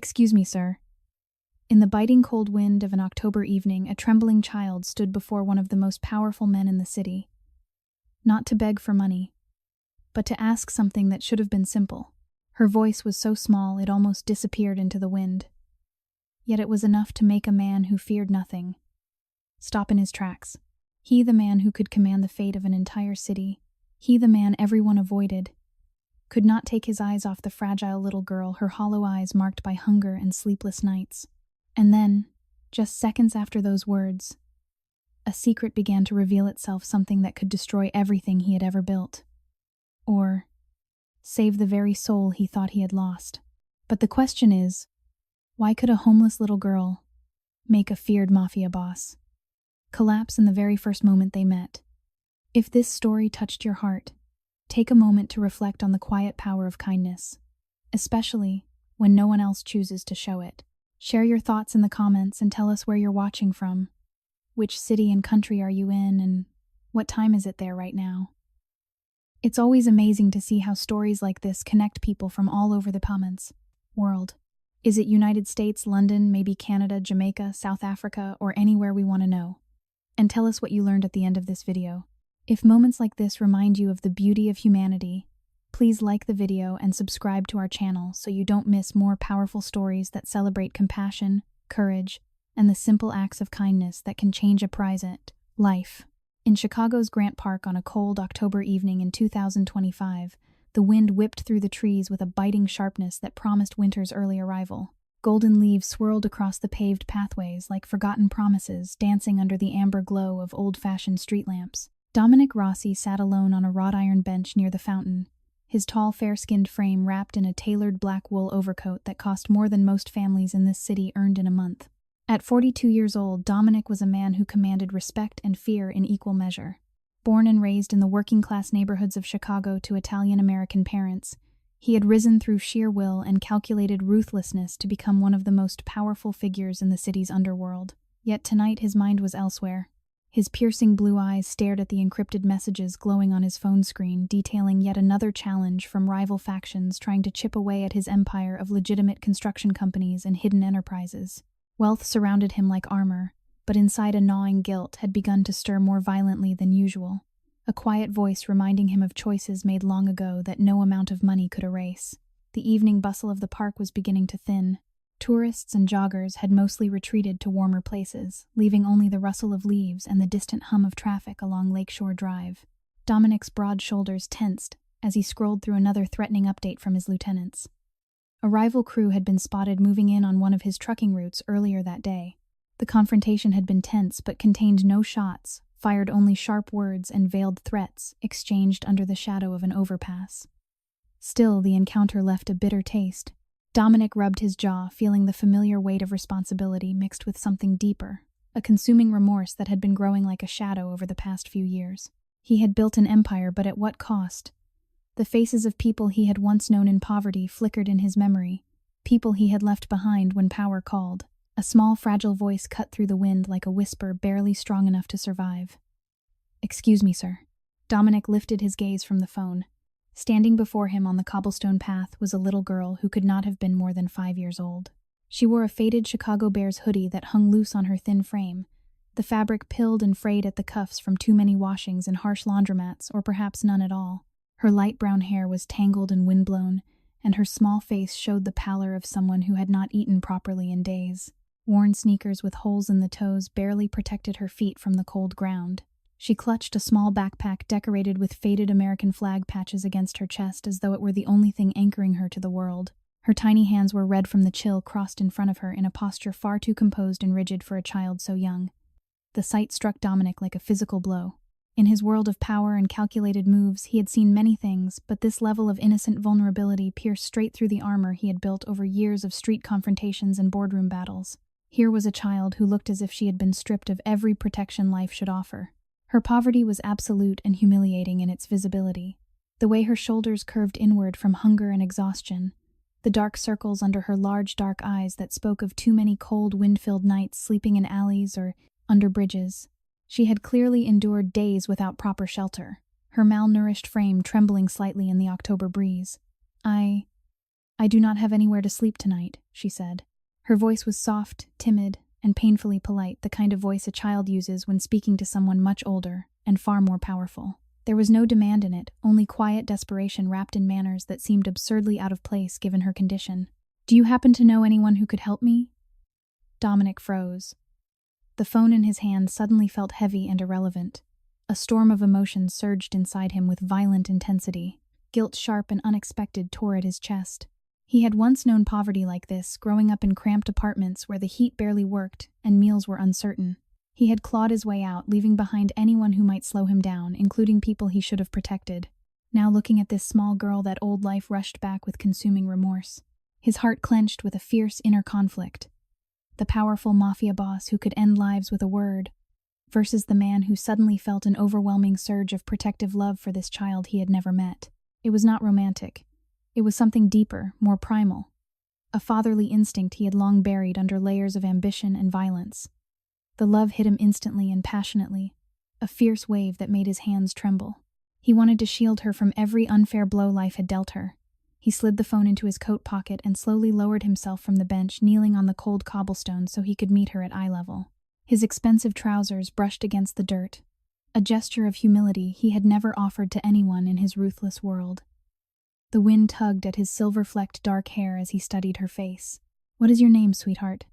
Excuse me, sir. In the biting cold wind of an October evening, a trembling child stood before one of the most powerful men in the city. Not to beg for money, but to ask something that should have been simple. Her voice was so small it almost disappeared into the wind. Yet it was enough to make a man who feared nothing stop in his tracks. He, the man who could command the fate of an entire city, he, the man everyone avoided, could not take his eyes off the fragile little girl, her hollow eyes marked by hunger and sleepless nights. And then, just seconds after those words, a secret began to reveal itself, something that could destroy everything he had ever built. Or save the very soul he thought he had lost. But the question is, why could a homeless little girl make a feared mafia boss collapse in the very first moment they met? If this story touched your heart, take a moment to reflect on the quiet power of kindness, especially when no one else chooses to show it. Share your thoughts in the comments and tell us where you're watching from. Which city and country are you in, and what time is it there right now? It's always amazing to see how stories like this connect people from all over the comments world. Is it United States, London, maybe Canada, Jamaica, South Africa, or anywhere we want to know? And tell us what you learned at the end of this video. If moments like this remind you of the beauty of humanity, please like the video and subscribe to our channel so you don't miss more powerful stories that celebrate compassion, courage, and the simple acts of kindness that can change a present life. In Chicago's Grant Park on a cold October evening in 2025, the wind whipped through the trees with a biting sharpness that promised winter's early arrival. Golden leaves swirled across the paved pathways like forgotten promises, dancing under the amber glow of old-fashioned street lamps. Dominic Rossi sat alone on a wrought iron bench near the fountain, his tall, fair-skinned frame wrapped in a tailored black wool overcoat that cost more than most families in this city earned in a month. At 42 years old, Dominic was a man who commanded respect and fear in equal measure. Born and raised in the working-class neighborhoods of Chicago to Italian-American parents, he had risen through sheer will and calculated ruthlessness to become one of the most powerful figures in the city's underworld. Yet tonight his mind was elsewhere. His piercing blue eyes stared at the encrypted messages glowing on his phone screen, detailing yet another challenge from rival factions trying to chip away at his empire of legitimate construction companies and hidden enterprises. Wealth surrounded him like armor, but inside a gnawing guilt had begun to stir more violently than usual, a quiet voice reminding him of choices made long ago that no amount of money could erase. The evening bustle of the park was beginning to thin. Tourists and joggers had mostly retreated to warmer places, leaving only the rustle of leaves and the distant hum of traffic along Lakeshore Drive. Dominic's broad shoulders tensed as he scrolled through another threatening update from his lieutenants. A rival crew had been spotted moving in on one of his trucking routes earlier that day. The confrontation had been tense but contained no shots, fired only sharp words and veiled threats exchanged under the shadow of an overpass. Still, the encounter left a bitter taste. Dominic rubbed his jaw, feeling the familiar weight of responsibility mixed with something deeper, a consuming remorse that had been growing like a shadow over the past few years. He had built an empire, but at what cost? The faces of people he had once known in poverty flickered in his memory, people he had left behind when power called. A small, fragile voice cut through the wind like a whisper barely strong enough to survive. "Excuse me, sir." Dominic lifted his gaze from the phone. Standing before him on the cobblestone path was a little girl who could not have been more than 5 years old. She wore a faded Chicago Bears hoodie that hung loose on her thin frame, the fabric pilled and frayed at the cuffs from too many washings in harsh laundromats, or perhaps none at all. Her light brown hair was tangled and windblown, and her small face showed the pallor of someone who had not eaten properly in days. Worn sneakers with holes in the toes barely protected her feet from the cold ground. She clutched a small backpack decorated with faded American flag patches against her chest as though it were the only thing anchoring her to the world. Her tiny hands were red from the chill crossed in front of her in a posture far too composed and rigid for a child so young. The sight struck Dominic like a physical blow. In his world of power and calculated moves, he had seen many things, but this level of innocent vulnerability pierced straight through the armor he had built over years of street confrontations and boardroom battles. Here was a child who looked as if she had been stripped of every protection life should offer. Her poverty was absolute and humiliating in its visibility. The way her shoulders curved inward from hunger and exhaustion, the dark circles under her large dark eyes that spoke of too many cold, wind-filled nights sleeping in alleys or under bridges. She had clearly endured days without proper shelter, her malnourished frame trembling slightly in the October breeze. I "I do not have anywhere to sleep tonight," she said. Her voice was soft, timid, and painfully polite, the kind of voice a child uses when speaking to someone much older and far more powerful. There was no demand in it, only quiet desperation wrapped in manners that seemed absurdly out of place given her condition. "Do you happen to know anyone who could help me?" Dominic froze. The phone in his hand suddenly felt heavy and irrelevant. A storm of emotions surged inside him with violent intensity. Guilt, sharp and unexpected, tore at his chest. He had once known poverty like this, growing up in cramped apartments where the heat barely worked and meals were uncertain. He had clawed his way out, leaving behind anyone who might slow him down, including people he should have protected. Now, looking at this small girl, that old life rushed back with consuming remorse. His heart clenched with a fierce inner conflict. The powerful Mafia boss who could end lives with a word, versus the man who suddenly felt an overwhelming surge of protective love for this child he had never met. It was not romantic. It was something deeper, more primal. A fatherly instinct he had long buried under layers of ambition and violence. The love hit him instantly and passionately, a fierce wave that made his hands tremble. He wanted to shield her from every unfair blow life had dealt her. He slid the phone into his coat pocket and slowly lowered himself from the bench, kneeling on the cold cobblestones so he could meet her at eye level. His expensive trousers brushed against the dirt, a gesture of humility he had never offered to anyone in his ruthless world. The wind tugged at his silver-flecked dark hair as he studied her face. "What is your name, sweetheart?"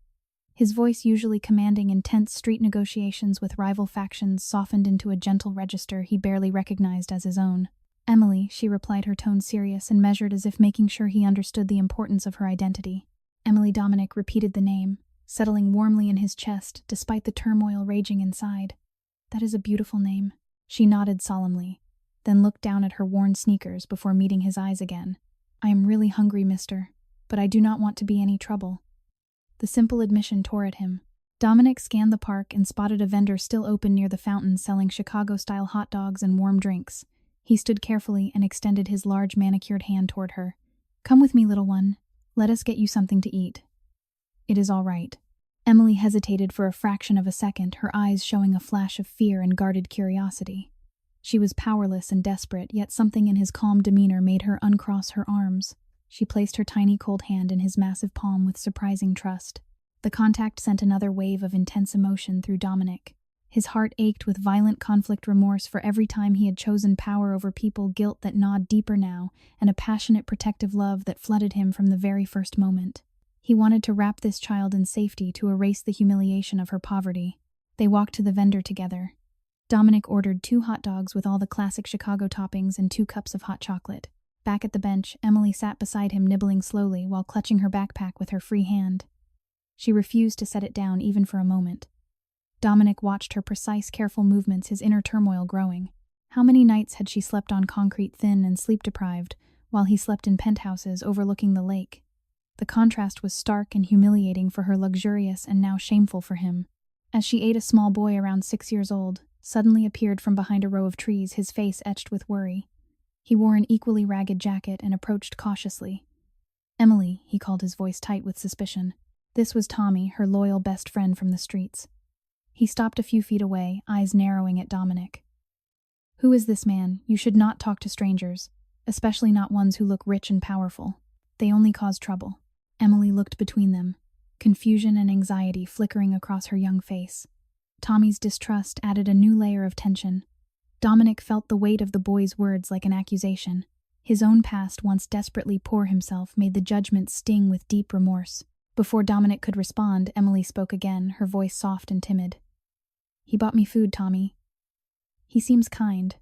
His voice, usually commanding intense street negotiations with rival factions, softened into a gentle register he barely recognized as his own. "Emily," she replied, her tone serious and measured as if making sure he understood the importance of her identity. Emily. Dominic repeated the name, settling warmly in his chest despite the turmoil raging inside. "That is a beautiful name." She nodded solemnly, then looked down at her worn sneakers before meeting his eyes again. "I am really hungry, mister, but I do not want to be any trouble." The simple admission tore at him. Dominic scanned the park and spotted a vendor still open near the fountain selling Chicago-style hot dogs and warm drinks. He stood carefully and extended his large manicured hand toward her. "Come with me, little one. Let us get you something to eat." "It is all right." Emily hesitated for a fraction of a second, her eyes showing a flash of fear and guarded curiosity. She was powerless and desperate, yet something in his calm demeanor made her uncross her arms. She placed her tiny cold hand in his massive palm with surprising trust. The contact sent another wave of intense emotion through Dominic. His heart ached with violent conflict, remorse for every time he had chosen power over people, guilt that gnawed deeper now, and a passionate protective love that flooded him from the very first moment. He wanted to wrap this child in safety, to erase the humiliation of her poverty. They walked to the vendor together. Dominic ordered 2 hot dogs with all the classic Chicago toppings and 2 cups of hot chocolate. Back at the bench, Emily sat beside him, nibbling slowly while clutching her backpack with her free hand. She refused to set it down even for a moment. Dominic watched her precise, careful movements, his inner turmoil growing. How many nights had she slept on concrete, thin and sleep-deprived, while he slept in penthouses overlooking the lake? The contrast was stark and humiliating for her, luxurious and now shameful for him. As she ate, a small boy around 6 years old suddenly appeared from behind a row of trees, his face etched with worry. He wore an equally ragged jacket and approached cautiously. "Emily," he called, his voice tight with suspicion. This was Tommy, her loyal best friend from the streets. He stopped a few feet away, eyes narrowing at Dominic. "Who is this man? You should not talk to strangers, especially not ones who look rich and powerful. They only cause trouble." Emily looked between them, confusion and anxiety flickering across her young face. Tommy's distrust added a new layer of tension. Dominic felt the weight of the boy's words like an accusation. His own past, once desperately poor himself, made the judgment sting with deep remorse. Before Dominic could respond, Emily spoke again, her voice soft and timid. "He bought me food, Tommy. He seems kind."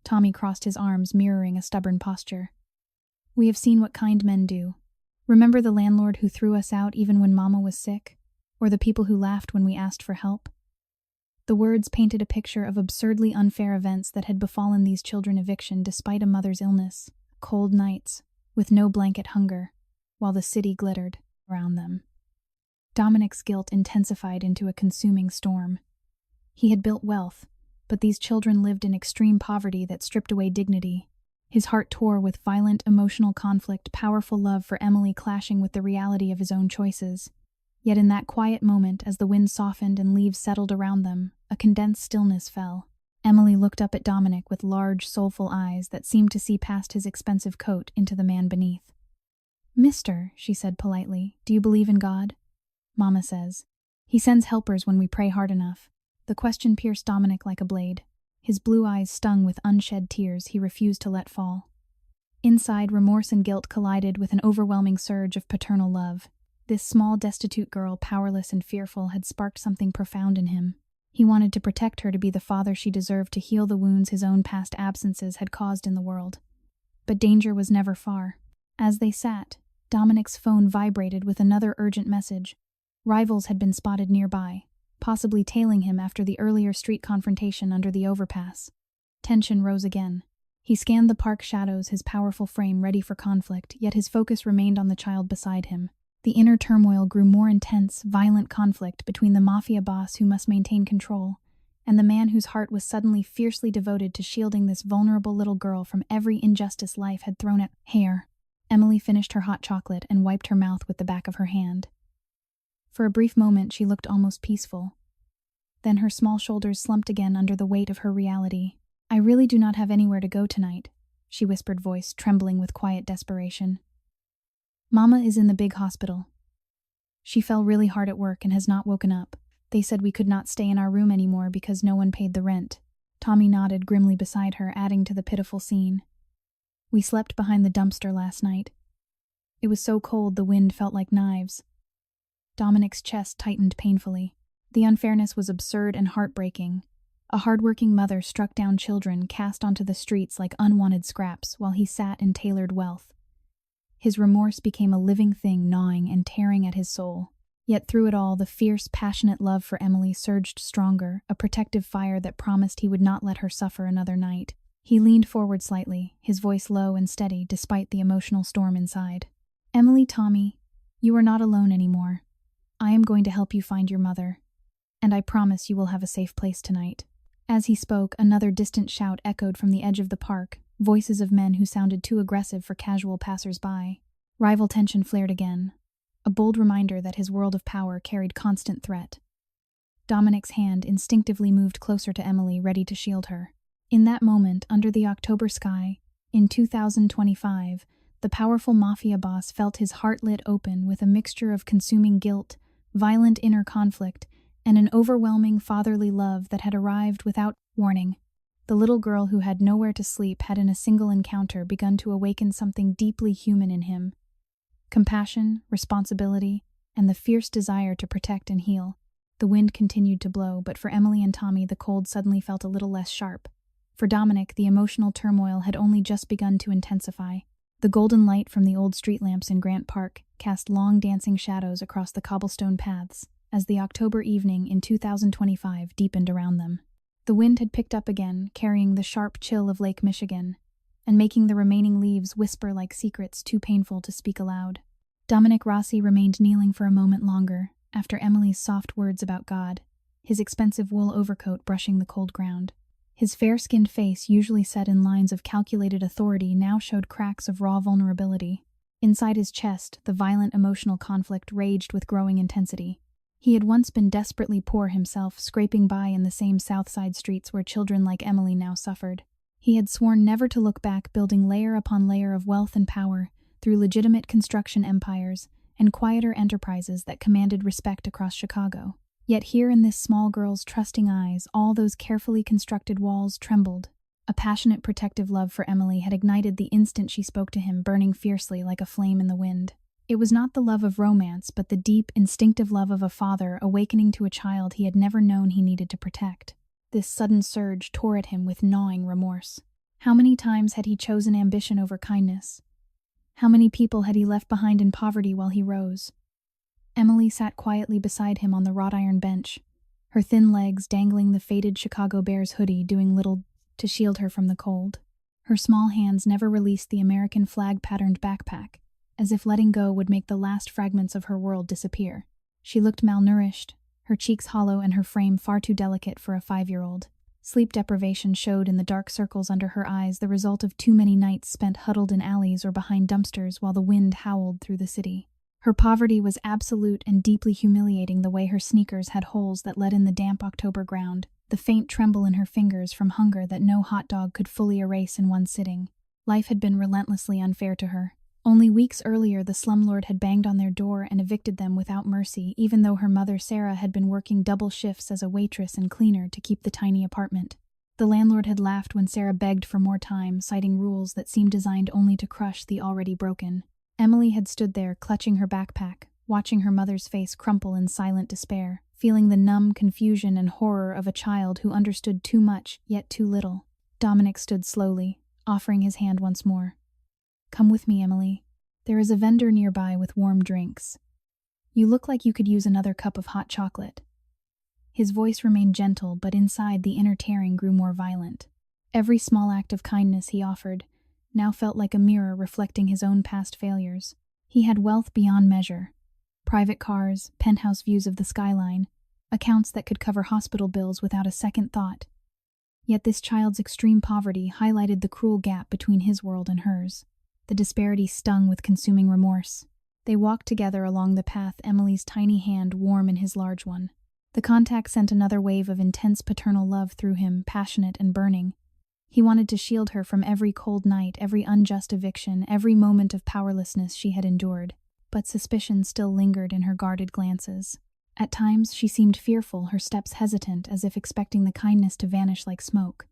Tommy crossed his arms, mirroring a stubborn posture. "We have seen what kind men do. Remember the landlord who threw us out even when Mama was sick? Or the people who laughed when we asked for help?" The words painted a picture of absurdly unfair events that had befallen these children, eviction despite a mother's illness, cold nights, with no blanket hunger, while the city glittered around them. Dominic's guilt intensified into a consuming storm. He had built wealth, but these children lived in extreme poverty that stripped away dignity. His heart tore with violent emotional conflict, powerful love for Emily clashing with the reality of his own choices. Yet in that quiet moment, as the wind softened and leaves settled around them, a condensed stillness fell. Emily looked up at Dominic with large, soulful eyes that seemed to see past his expensive coat into the man beneath. Mister, she said politely, do you believe in God? Mama says. He sends helpers when we pray hard enough. The question pierced Dominic like a blade. His blue eyes stung with unshed tears he refused to let fall. Inside, remorse and guilt collided with an overwhelming surge of paternal love. This small, destitute girl, powerless and fearful, had sparked something profound in him. He wanted to protect her, to be the father she deserved, to heal the wounds his own past absences had caused in the world. But danger was never far. As they sat, Dominic's phone vibrated with another urgent message. Rivals had been spotted nearby, possibly tailing him after the earlier street confrontation under the overpass. Tension rose again. He scanned the park shadows, his powerful frame ready for conflict, yet his focus remained on the child beside him. The inner turmoil grew more intense, violent conflict between the Mafia boss who must maintain control and the man whose heart was suddenly fiercely devoted to shielding this vulnerable little girl from every injustice life had thrown at her. Emily finished her hot chocolate and wiped her mouth with the back of her hand. For a brief moment she looked almost peaceful. Then her small shoulders slumped again under the weight of her reality. I really do not have anywhere to go tonight, she whispered, voice trembling with quiet desperation. Mama is in the big hospital. She fell really hard at work and has not woken up. They said we could not stay in our room anymore because no one paid the rent. Tommy nodded grimly beside her, adding to the pitiful scene. We slept behind the dumpster last night. It was so cold the wind felt like knives. Dominic's chest tightened painfully. The unfairness was absurd and heartbreaking. A hardworking mother struck down children cast onto the streets like unwanted scraps while he sat in tailored wealth. His remorse became a living thing gnawing and tearing at his soul. Yet through it all, the fierce, passionate love for Emily surged stronger, a protective fire that promised he would not let her suffer another night. He leaned forward slightly, his voice low and steady despite the emotional storm inside. Emily, Tommy, you are not alone anymore. I am going to help you find your mother. And I promise you will have a safe place tonight. As he spoke, another distant shout echoed from the edge of the park, voices of men who sounded too aggressive for casual passers-by. Rival tension flared again, a bold reminder that his world of power carried constant threat. Dominic's hand instinctively moved closer to Emily, ready to shield her. In that moment, under the October sky, in 2025, the powerful Mafia boss felt his heart lit open with a mixture of consuming guilt, violent inner conflict, and an overwhelming fatherly love that had arrived without warning. The little girl who had nowhere to sleep had in a single encounter begun to awaken something deeply human in him. Compassion, responsibility, and the fierce desire to protect and heal. The wind continued to blow, but for Emily and Tommy the cold suddenly felt a little less sharp. For Dominic, the emotional turmoil had only just begun to intensify. The golden light from the old street lamps in Grant Park cast long dancing shadows across the cobblestone paths as the October evening in 2025 deepened around them. The wind had picked up again, carrying the sharp chill of Lake Michigan, and making the remaining leaves whisper like secrets too painful to speak aloud. Dominic Rossi remained kneeling for a moment longer, after Emily's soft words about God, his expensive wool overcoat brushing the cold ground. His fair-skinned face, usually set in lines of calculated authority, now showed cracks of raw vulnerability. Inside his chest, the violent emotional conflict raged with growing intensity. He had once been desperately poor himself, scraping by in the same South Side streets where children like Emily now suffered. He had sworn never to look back, building layer upon layer of wealth and power through legitimate construction empires and quieter enterprises that commanded respect across Chicago. Yet here in this small girl's trusting eyes, all those carefully constructed walls trembled. A passionate protective love for Emily had ignited the instant she spoke to him, burning fiercely like a flame in the wind. It was not the love of romance, but the deep, instinctive love of a father awakening to a child he had never known he needed to protect. This sudden surge tore at him with gnawing remorse. How many times had he chosen ambition over kindness? How many people had he left behind in poverty while he rose? Emily sat quietly beside him on the wrought iron bench, her thin legs dangling the faded Chicago Bears hoodie, doing little to shield her from the cold. Her small hands never released the American flag-patterned backpack, as if letting go would make the last fragments of her world disappear. She looked malnourished, her cheeks hollow and her frame far too delicate for a 5-year-old. Sleep deprivation showed in the dark circles under her eyes, the result of too many nights spent huddled in alleys or behind dumpsters while the wind howled through the city. Her poverty was absolute and deeply humiliating, the way her sneakers had holes that let in the damp October ground, the faint tremble in her fingers from hunger that no hot dog could fully erase in one sitting. Life had been relentlessly unfair to her. Only weeks earlier, the slumlord had banged on their door and evicted them without mercy, even though her mother, Sarah, had been working double shifts as a waitress and cleaner to keep the tiny apartment. The landlord had laughed when Sarah begged for more time, citing rules that seemed designed only to crush the already broken. Emily had stood there, clutching her backpack, watching her mother's face crumple in silent despair, feeling the numb confusion and horror of a child who understood too much, yet too little. Dominic stood slowly, offering his hand once more. "Come with me, Emily. There is a vendor nearby with warm drinks. You look like you could use another cup of hot chocolate." His voice remained gentle, but inside the inner tearing grew more violent. Every small act of kindness he offered now felt like a mirror reflecting his own past failures. He had wealth beyond measure. Private cars, penthouse views of the skyline, accounts that could cover hospital bills without a second thought. Yet this child's extreme poverty highlighted the cruel gap between his world and hers. The disparity stung with consuming remorse. They walked together along the path, Emily's tiny hand warm in his large one. The contact sent another wave of intense paternal love through him, passionate and burning. He wanted to shield her from every cold night, every unjust eviction, every moment of powerlessness she had endured. But suspicion still lingered in her guarded glances. At times she seemed fearful, her steps hesitant, as if expecting the kindness to vanish like smoke.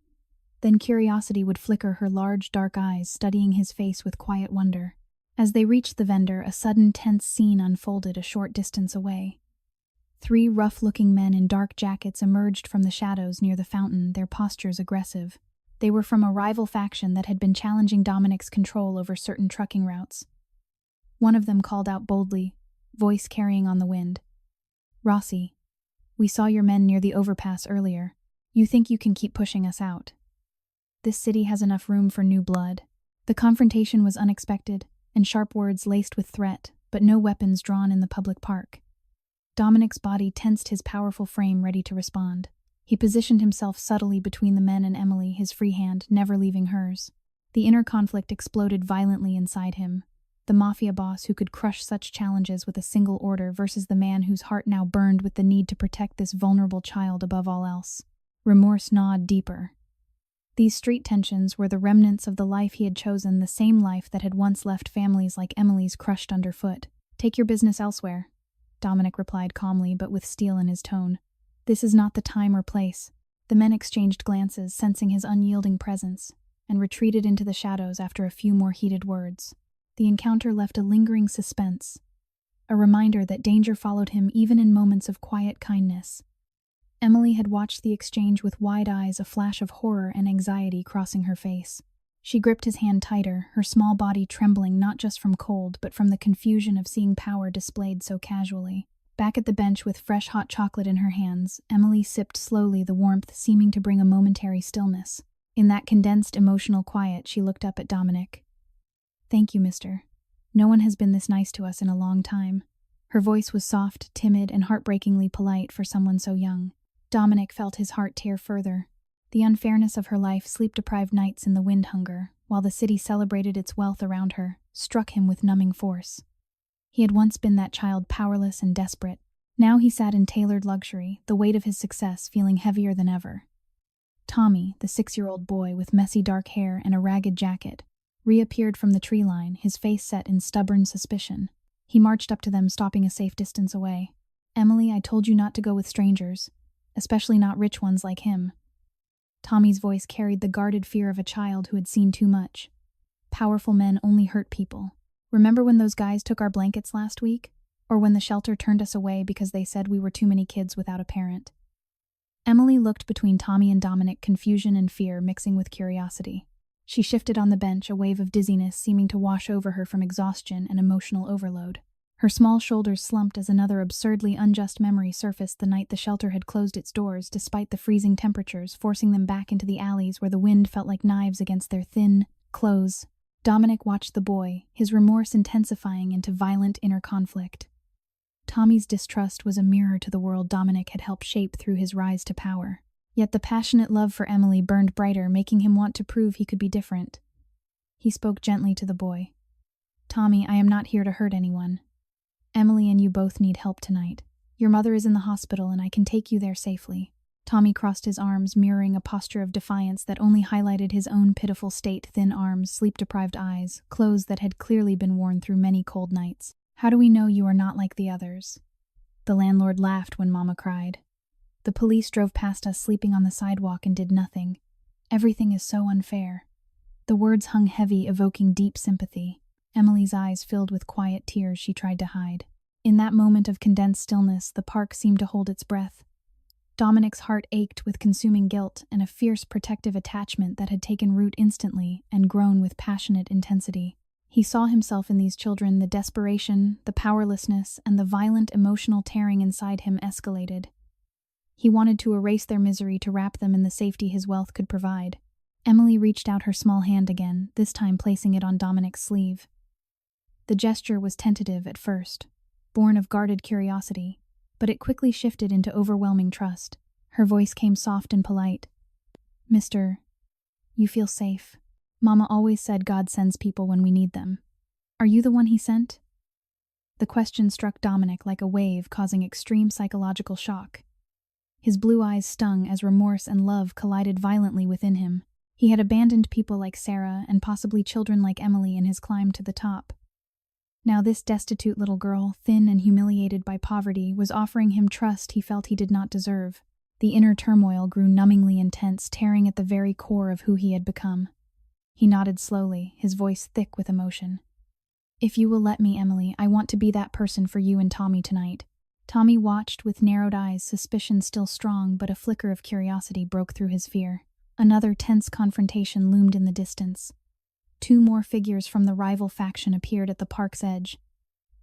Then curiosity would flicker her large, dark eyes, studying his face with quiet wonder. As they reached the vendor, a sudden tense scene unfolded a short distance away. 3 rough-looking men in dark jackets emerged from the shadows near the fountain, their postures aggressive. They were from a rival faction that had been challenging Dominic's control over certain trucking routes. One of them called out boldly, voice carrying on the wind. "Rossi, we saw your men near the overpass earlier. You think you can keep pushing us out? This city has enough room for new blood." The confrontation was unexpected, and sharp words laced with threat, but no weapons drawn in the public park. Dominic's body tensed, his powerful frame ready to respond. He positioned himself subtly between the men and Emily, his free hand never leaving hers. The inner conflict exploded violently inside him. The Mafia boss who could crush such challenges with a single order versus the man whose heart now burned with the need to protect this vulnerable child above all else. Remorse gnawed deeper. These street tensions were the remnants of the life he had chosen, the same life that had once left families like Emily's crushed underfoot. "Take your business elsewhere," Dominic replied calmly, but with steel in his tone. "This is not the time or place." The men exchanged glances, sensing his unyielding presence, and retreated into the shadows after a few more heated words. The encounter left a lingering suspense, a reminder that danger followed him even in moments of quiet kindness. Emily had watched the exchange with wide eyes, a flash of horror and anxiety crossing her face. She gripped his hand tighter, her small body trembling not just from cold, but from the confusion of seeing power displayed so casually. Back at the bench with fresh hot chocolate in her hands, Emily sipped slowly, the warmth seeming to bring a momentary stillness. In that condensed emotional quiet, she looked up at Dominic. "Thank you, mister. No one has been this nice to us in a long time." Her voice was soft, timid, and heartbreakingly polite for someone so young. Dominic felt his heart tear further. The unfairness of her life, sleep-deprived nights in the wind hunger, while the city celebrated its wealth around her, struck him with numbing force. He had once been that child, powerless and desperate. Now he sat in tailored luxury, the weight of his success feeling heavier than ever. Tommy, the 6-year-old boy with messy dark hair and a ragged jacket, reappeared from the tree line, his face set in stubborn suspicion. He marched up to them, stopping a safe distance away. "Emily, I told you not to go with strangers, especially not rich ones like him." Tommy's voice carried the guarded fear of a child who had seen too much. "Powerful men only hurt people. Remember when those guys took our blankets last week? Or when the shelter turned us away because they said we were too many kids without a parent?" Emily looked between Tommy and Dominic, confusion and fear mixing with curiosity. She shifted on the bench, a wave of dizziness seeming to wash over her from exhaustion and emotional overload. Her small shoulders slumped as another absurdly unjust memory surfaced the night the shelter had closed its doors despite the freezing temperatures, forcing them back into the alleys where the wind felt like knives against their thin clothes. Dominic watched the boy, his remorse intensifying into violent inner conflict. Tommy's distrust was a mirror to the world Dominic had helped shape through his rise to power. Yet the passionate love for Emily burned brighter, making him want to prove he could be different. He spoke gently to the boy. "Tommy, I am not here to hurt anyone. Emily and you both need help tonight. Your mother is in the hospital and I can take you there safely." Tommy crossed his arms, mirroring a posture of defiance that only highlighted his own pitiful state: thin arms, sleep-deprived eyes, clothes that had clearly been worn through many cold nights. "How do we know you are not like the others?" The landlord laughed when Mama cried. "The police drove past us sleeping on the sidewalk and did nothing. Everything is so unfair." The words hung heavy, evoking deep sympathy. Emily's eyes filled with quiet tears she tried to hide. In that moment of condensed stillness, the park seemed to hold its breath. Dominic's heart ached with consuming guilt and a fierce protective attachment that had taken root instantly and grown with passionate intensity. He saw himself in these children. The desperation, the powerlessness, and the violent emotional tearing inside him escalated. He wanted to erase their misery, to wrap them in the safety his wealth could provide. Emily reached out her small hand again, this time placing it on Dominic's sleeve. The gesture was tentative at first, born of guarded curiosity, but it quickly shifted into overwhelming trust. Her voice came soft and polite. "Mister, you feel safe. Mama always said God sends people when we need them. Are you the one he sent?" The question struck Dominic like a wave, causing extreme psychological shock. His blue eyes stung as remorse and love collided violently within him. He had abandoned people like Sarah and possibly children like Emily in his climb to the top. Now this destitute little girl, thin and humiliated by poverty, was offering him trust he felt he did not deserve. The inner turmoil grew numbingly intense, tearing at the very core of who he had become. He nodded slowly, his voice thick with emotion. "If you will let me, Emily, I want to be that person for you and Tommy tonight." Tommy watched with narrowed eyes, suspicion still strong, but a flicker of curiosity broke through his fear. Another tense confrontation loomed in the distance. Two more figures from the rival faction appeared at the park's edge.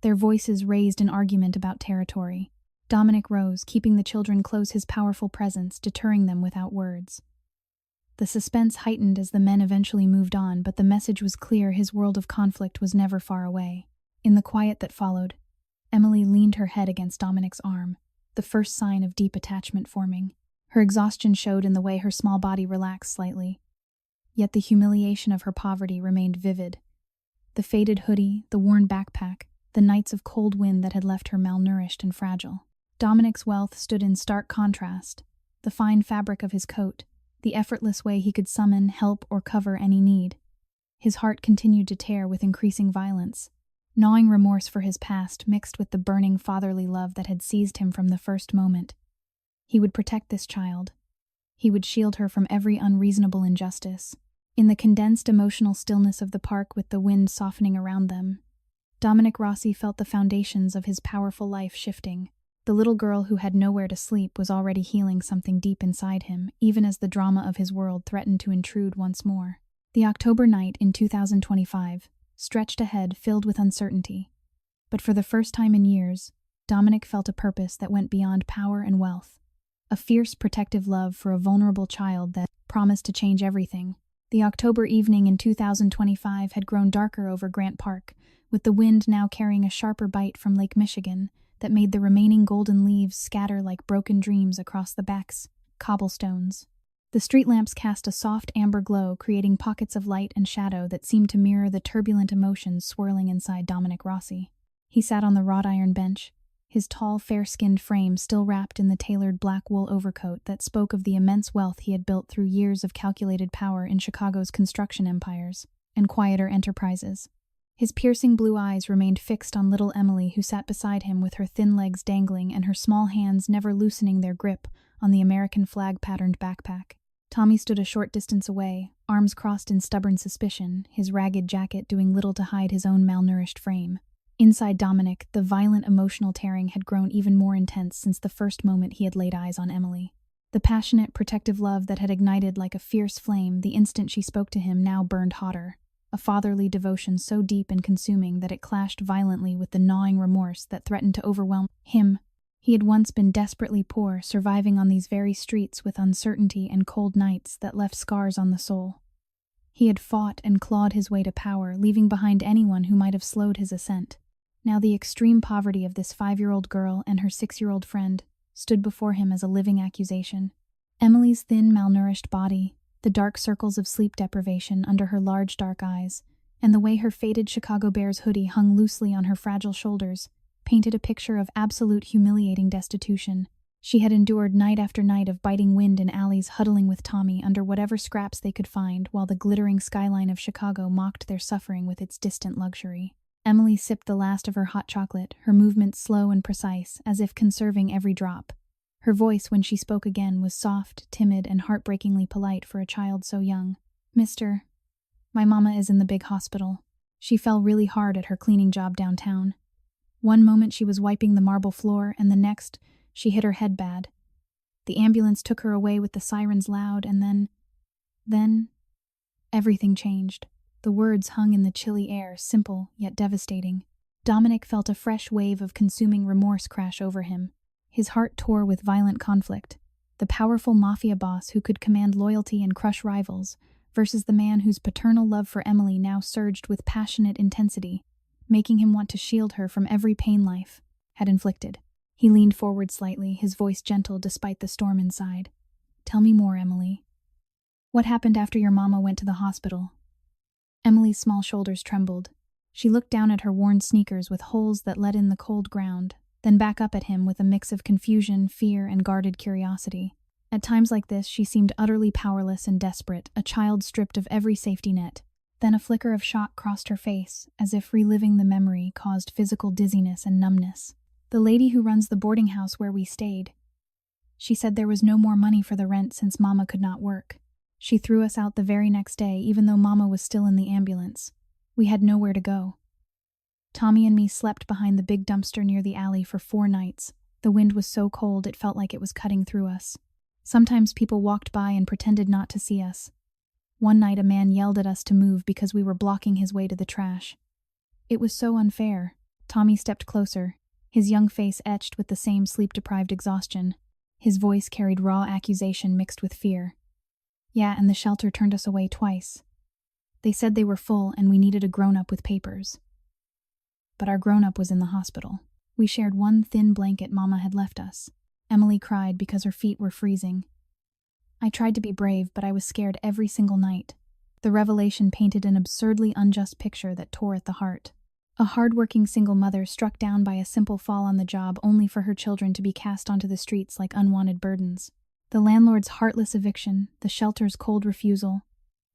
Their voices raised an argument about territory. Dominic rose, keeping the children close, his powerful presence deterring them without words. The suspense heightened as the men eventually moved on, but the message was clear: his world of conflict was never far away. In the quiet that followed, Emily leaned her head against Dominic's arm, the first sign of deep attachment forming. Her exhaustion showed in the way her small body relaxed slightly. Yet the humiliation of her poverty remained vivid. The faded hoodie, the worn backpack, the nights of cold wind that had left her malnourished and fragile. Dominic's wealth stood in stark contrast. The fine fabric of his coat, the effortless way he could summon, help, or cover any need. His heart continued to tear with increasing violence. Gnawing remorse for his past mixed with the burning fatherly love that had seized him from the first moment. He would protect this child. He would shield her from every unreasonable injustice. In the condensed emotional stillness of the park, with the wind softening around them, Dominic Rossi felt the foundations of his powerful life shifting. The little girl who had nowhere to sleep was already healing something deep inside him, even as the drama of his world threatened to intrude once more. The October night in 2025 stretched ahead, filled with uncertainty. But for the first time in years, Dominic felt a purpose that went beyond power and wealth. A fierce, protective love for a vulnerable child that promised to change everything. The October evening in 2025 had grown darker over Grant Park, with the wind now carrying a sharper bite from Lake Michigan that made the remaining golden leaves scatter like broken dreams across the back's cobblestones. The street lamps cast a soft amber glow, creating pockets of light and shadow that seemed to mirror the turbulent emotions swirling inside Dominic Rossi. He sat on the wrought iron bench, his tall, fair-skinned frame still wrapped in the tailored black wool overcoat that spoke of the immense wealth he had built through years of calculated power in Chicago's construction empires and quieter enterprises. His piercing blue eyes remained fixed on little Emily, who sat beside him with her thin legs dangling and her small hands never loosening their grip on the American flag-patterned backpack. Tommy stood a short distance away, arms crossed in stubborn suspicion, his ragged jacket doing little to hide his own malnourished frame. Inside Dominic, the violent emotional tearing had grown even more intense since the first moment he had laid eyes on Emily. The passionate, protective love that had ignited like a fierce flame the instant she spoke to him now burned hotter, a fatherly devotion so deep and consuming that it clashed violently with the gnawing remorse that threatened to overwhelm him. He had once been desperately poor, surviving on these very streets with uncertainty and cold nights that left scars on the soul. He had fought and clawed his way to power, leaving behind anyone who might have slowed his ascent. Now the extreme poverty of this 5-year-old girl and her 6-year-old friend stood before him as a living accusation. Emily's thin, malnourished body, the dark circles of sleep deprivation under her large dark eyes, and the way her faded Chicago Bears hoodie hung loosely on her fragile shoulders painted a picture of absolute humiliating destitution. She had endured night after night of biting wind in alleys, huddling with Tommy under whatever scraps they could find, while the glittering skyline of Chicago mocked their suffering with its distant luxury. Emily sipped the last of her hot chocolate, her movements slow and precise, as if conserving every drop. Her voice, when she spoke again, was soft, timid, and heartbreakingly polite for a child so young. "Mister, my mama is in the big hospital. She fell really hard at her cleaning job downtown. One moment she was wiping the marble floor, and the next, she hit her head bad. The ambulance took her away with the sirens loud, and then, everything changed." The words hung in the chilly air, simple yet devastating. Dominic felt a fresh wave of consuming remorse crash over him. His heart tore with violent conflict. The powerful Mafia boss who could command loyalty and crush rivals, versus the man whose paternal love for Emily now surged with passionate intensity, making him want to shield her from every pain life had inflicted. He leaned forward slightly, his voice gentle despite the storm inside. "Tell me more, Emily. What happened after your mama went to the hospital?" Emily's small shoulders trembled. She looked down at her worn sneakers with holes that let in the cold ground, then back up at him with a mix of confusion, fear, and guarded curiosity. At times like this, she seemed utterly powerless and desperate, a child stripped of every safety net. Then a flicker of shock crossed her face, as if reliving the memory caused physical dizziness and numbness. "The lady who runs the boarding house where we stayed. She said there was no more money for the rent since Mama could not work. She threw us out the very next day, even though Mama was still in the ambulance. We had nowhere to go. Tommy and me slept behind the big dumpster near the alley for 4 nights. The wind was so cold it felt like it was cutting through us. Sometimes people walked by and pretended not to see us. One night a man yelled at us to move because we were blocking his way to the trash. It was so unfair." Tommy stepped closer, his young face etched with the same sleep-deprived exhaustion. His voice carried raw accusation mixed with fear. "Yeah, and the shelter turned us away twice. They said they were full and we needed a grown-up with papers. But our grown-up was in the hospital. We shared one thin blanket Mama had left us." Emily cried because her feet were freezing. "I tried to be brave, but I was scared every single night." The revelation painted an absurdly unjust picture that tore at the heart. A hard-working single mother struck down by a simple fall on the job only for her children to be cast onto the streets like unwanted burdens. The landlord's heartless eviction, the shelter's cold refusal,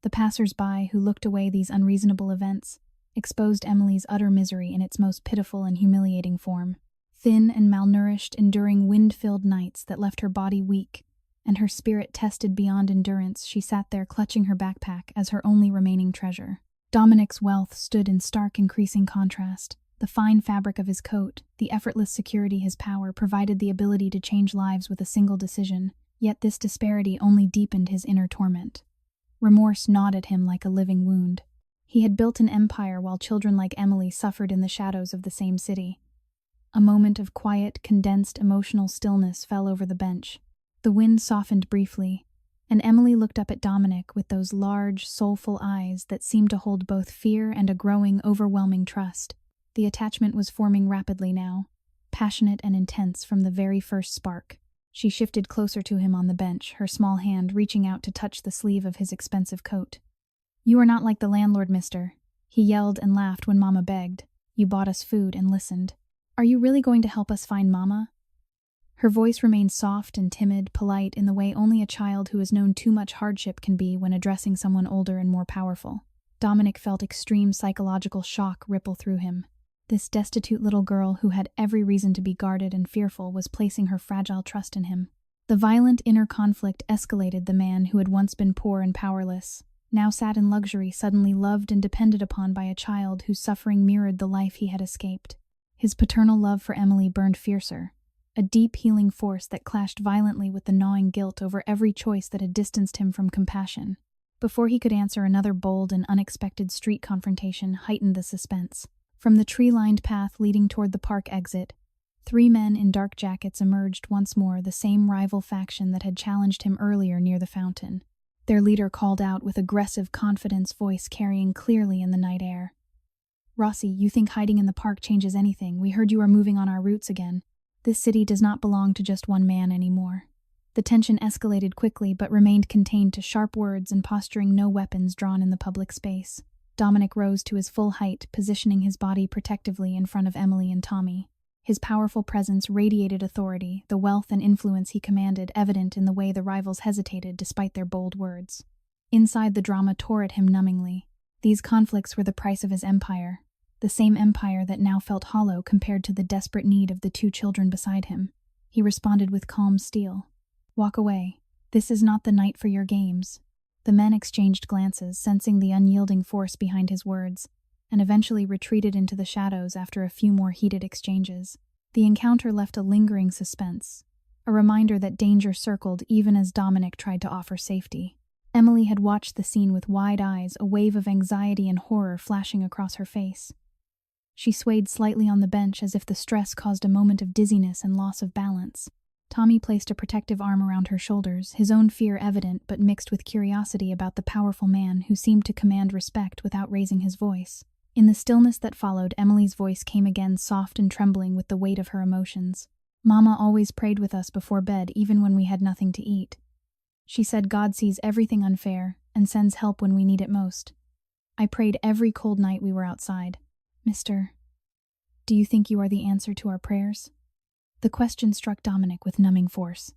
the passers-by who looked away these unreasonable events, exposed Emily's utter misery in its most pitiful and humiliating form. Thin and malnourished, enduring wind-filled nights that left her body weak and her spirit tested beyond endurance, she sat there clutching her backpack as her only remaining treasure. Dominic's wealth stood in stark increasing contrast. The fine fabric of his coat, the effortless security his power provided the ability to change lives with a single decision, yet this disparity only deepened his inner torment. Remorse gnawed at him like a living wound. He had built an empire while children like Emily suffered in the shadows of the same city. A moment of quiet, condensed emotional stillness fell over the bench. The wind softened briefly, and Emily looked up at Dominic with those large, soulful eyes that seemed to hold both fear and a growing, overwhelming trust. The attachment was forming rapidly now, passionate and intense from the very first spark. She shifted closer to him on the bench, her small hand reaching out to touch the sleeve of his expensive coat. "You are not like the landlord, mister. He yelled and laughed when Mama begged. You bought us food and listened. Are you really going to help us find Mama?" Her voice remained soft and timid, polite in the way only a child who has known too much hardship can be when addressing someone older and more powerful. Dominic felt extreme psychological shock ripple through him. This destitute little girl who had every reason to be guarded and fearful was placing her fragile trust in him. The violent inner conflict escalated. The man who had once been poor and powerless, now sat in luxury, suddenly loved and depended upon by a child whose suffering mirrored the life he had escaped. His paternal love for Emily burned fiercer, a deep healing force that clashed violently with the gnawing guilt over every choice that had distanced him from compassion. Before he could answer, another bold and unexpected street confrontation heightened the suspense. From the tree-lined path leading toward the park exit, 3 men in dark jackets emerged once more, the same rival faction that had challenged him earlier near the fountain. Their leader called out with aggressive confidence, voice carrying clearly in the night air. "Rossi, you think hiding in the park changes anything? We heard you are moving on our routes again. This city does not belong to just one man anymore." The tension escalated quickly but remained contained to sharp words and posturing, no weapons drawn in the public space. Dominic rose to his full height, positioning his body protectively in front of Emily and Tommy. His powerful presence radiated authority, the wealth and influence he commanded evident in the way the rivals hesitated despite their bold words. Inside, the drama tore at him numbingly. These conflicts were the price of his empire, the same empire that now felt hollow compared to the desperate need of the two children beside him. He responded with calm steel. "Walk away. This is not the night for your games." The men exchanged glances, sensing the unyielding force behind his words, and eventually retreated into the shadows after a few more heated exchanges. The encounter left a lingering suspense, a reminder that danger circled even as Dominic tried to offer safety. Emily had watched the scene with wide eyes, a wave of anxiety and horror flashing across her face. She swayed slightly on the bench as if the stress caused a moment of dizziness and loss of balance. Tommy placed a protective arm around her shoulders, his own fear evident but mixed with curiosity about the powerful man who seemed to command respect without raising his voice. In the stillness that followed, Emily's voice came again, soft and trembling with the weight of her emotions. "Mama always prayed with us before bed, even when we had nothing to eat. She said God sees everything unfair and sends help when we need it most. I prayed every cold night we were outside. Mister, do you think you are the answer to our prayers?" The question struck Dominic with numbing force.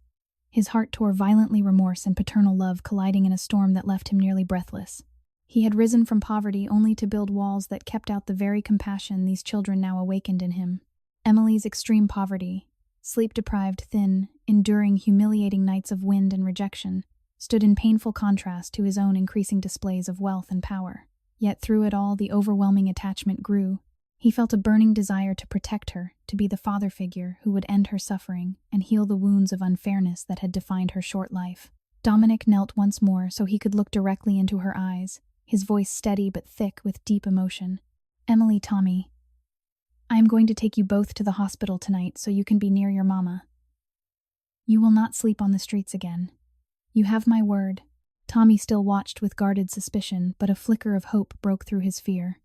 His heart tore violently, remorse and paternal love colliding in a storm that left him nearly breathless. He had risen from poverty only to build walls that kept out the very compassion these children now awakened in him. Emily's extreme poverty, sleep-deprived, thin, enduring humiliating nights of wind and rejection, stood in painful contrast to his own increasing displays of wealth and power. Yet through it all, the overwhelming attachment grew. He felt a burning desire to protect her, to be the father figure who would end her suffering and heal the wounds of unfairness that had defined her short life. Dominic knelt once more so he could look directly into her eyes, his voice steady but thick with deep emotion. "Emily, Tommy, I am going to take you both to the hospital tonight so you can be near your mama. You will not sleep on the streets again. You have my word." Tommy still watched with guarded suspicion, but a flicker of hope broke through his fear.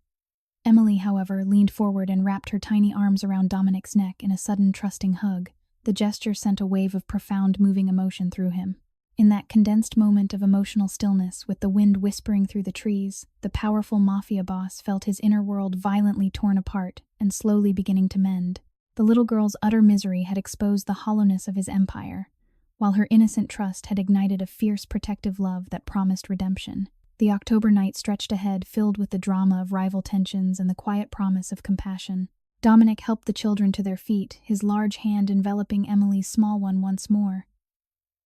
Emily, however, leaned forward and wrapped her tiny arms around Dominic's neck in a sudden trusting hug. The gesture sent a wave of profound, moving emotion through him. In that condensed moment of emotional stillness, with the wind whispering through the trees, the powerful Mafia boss felt his inner world violently torn apart and slowly beginning to mend. The little girl's utter misery had exposed the hollowness of his empire, while her innocent trust had ignited a fierce protective love that promised redemption. The October night stretched ahead, filled with the drama of rival tensions and the quiet promise of compassion. Dominic helped the children to their feet, his large hand enveloping Emily's small one once more.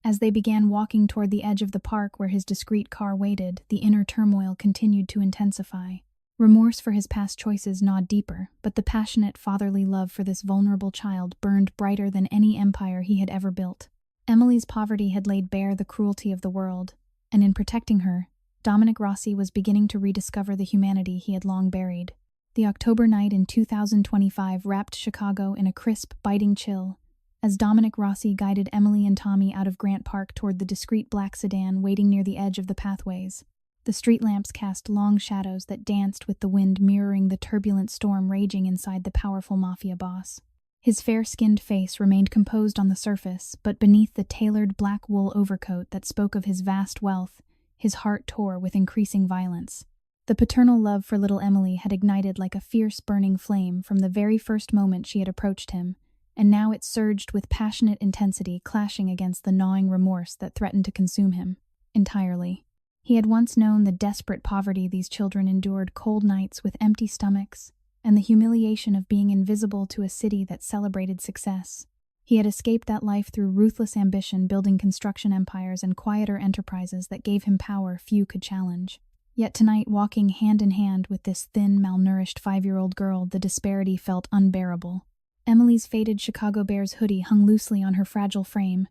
As they began walking toward the edge of the park where his discreet car waited, the inner turmoil continued to intensify. Remorse for his past choices gnawed deeper, but the passionate fatherly love for this vulnerable child burned brighter than any empire he had ever built. Emily's poverty had laid bare the cruelty of the world, and in protecting her, Dominic Rossi was beginning to rediscover the humanity he had long buried. The October night in 2025 wrapped Chicago in a crisp, biting chill, as Dominic Rossi guided Emily and Tommy out of Grant Park toward the discreet black sedan waiting near the edge of the pathways. The street lamps cast long shadows that danced with the wind, mirroring the turbulent storm raging inside the powerful Mafia boss. His fair-skinned face remained composed on the surface, but beneath the tailored black wool overcoat that spoke of his vast wealth, his heart tore with increasing violence. The paternal love for little Emily had ignited like a fierce burning flame from the very first moment she had approached him, and now it surged with passionate intensity, clashing against the gnawing remorse that threatened to consume him entirely. He had once known the desperate poverty these children endured, cold nights with empty stomachs, and the humiliation of being invisible to a city that celebrated success. He had escaped that life through ruthless ambition, building construction empires and quieter enterprises that gave him power few could challenge. Yet tonight, walking hand in hand with this thin, malnourished 5-year-old girl, the disparity felt unbearable. Emily's faded Chicago Bears hoodie hung loosely on her fragile frame.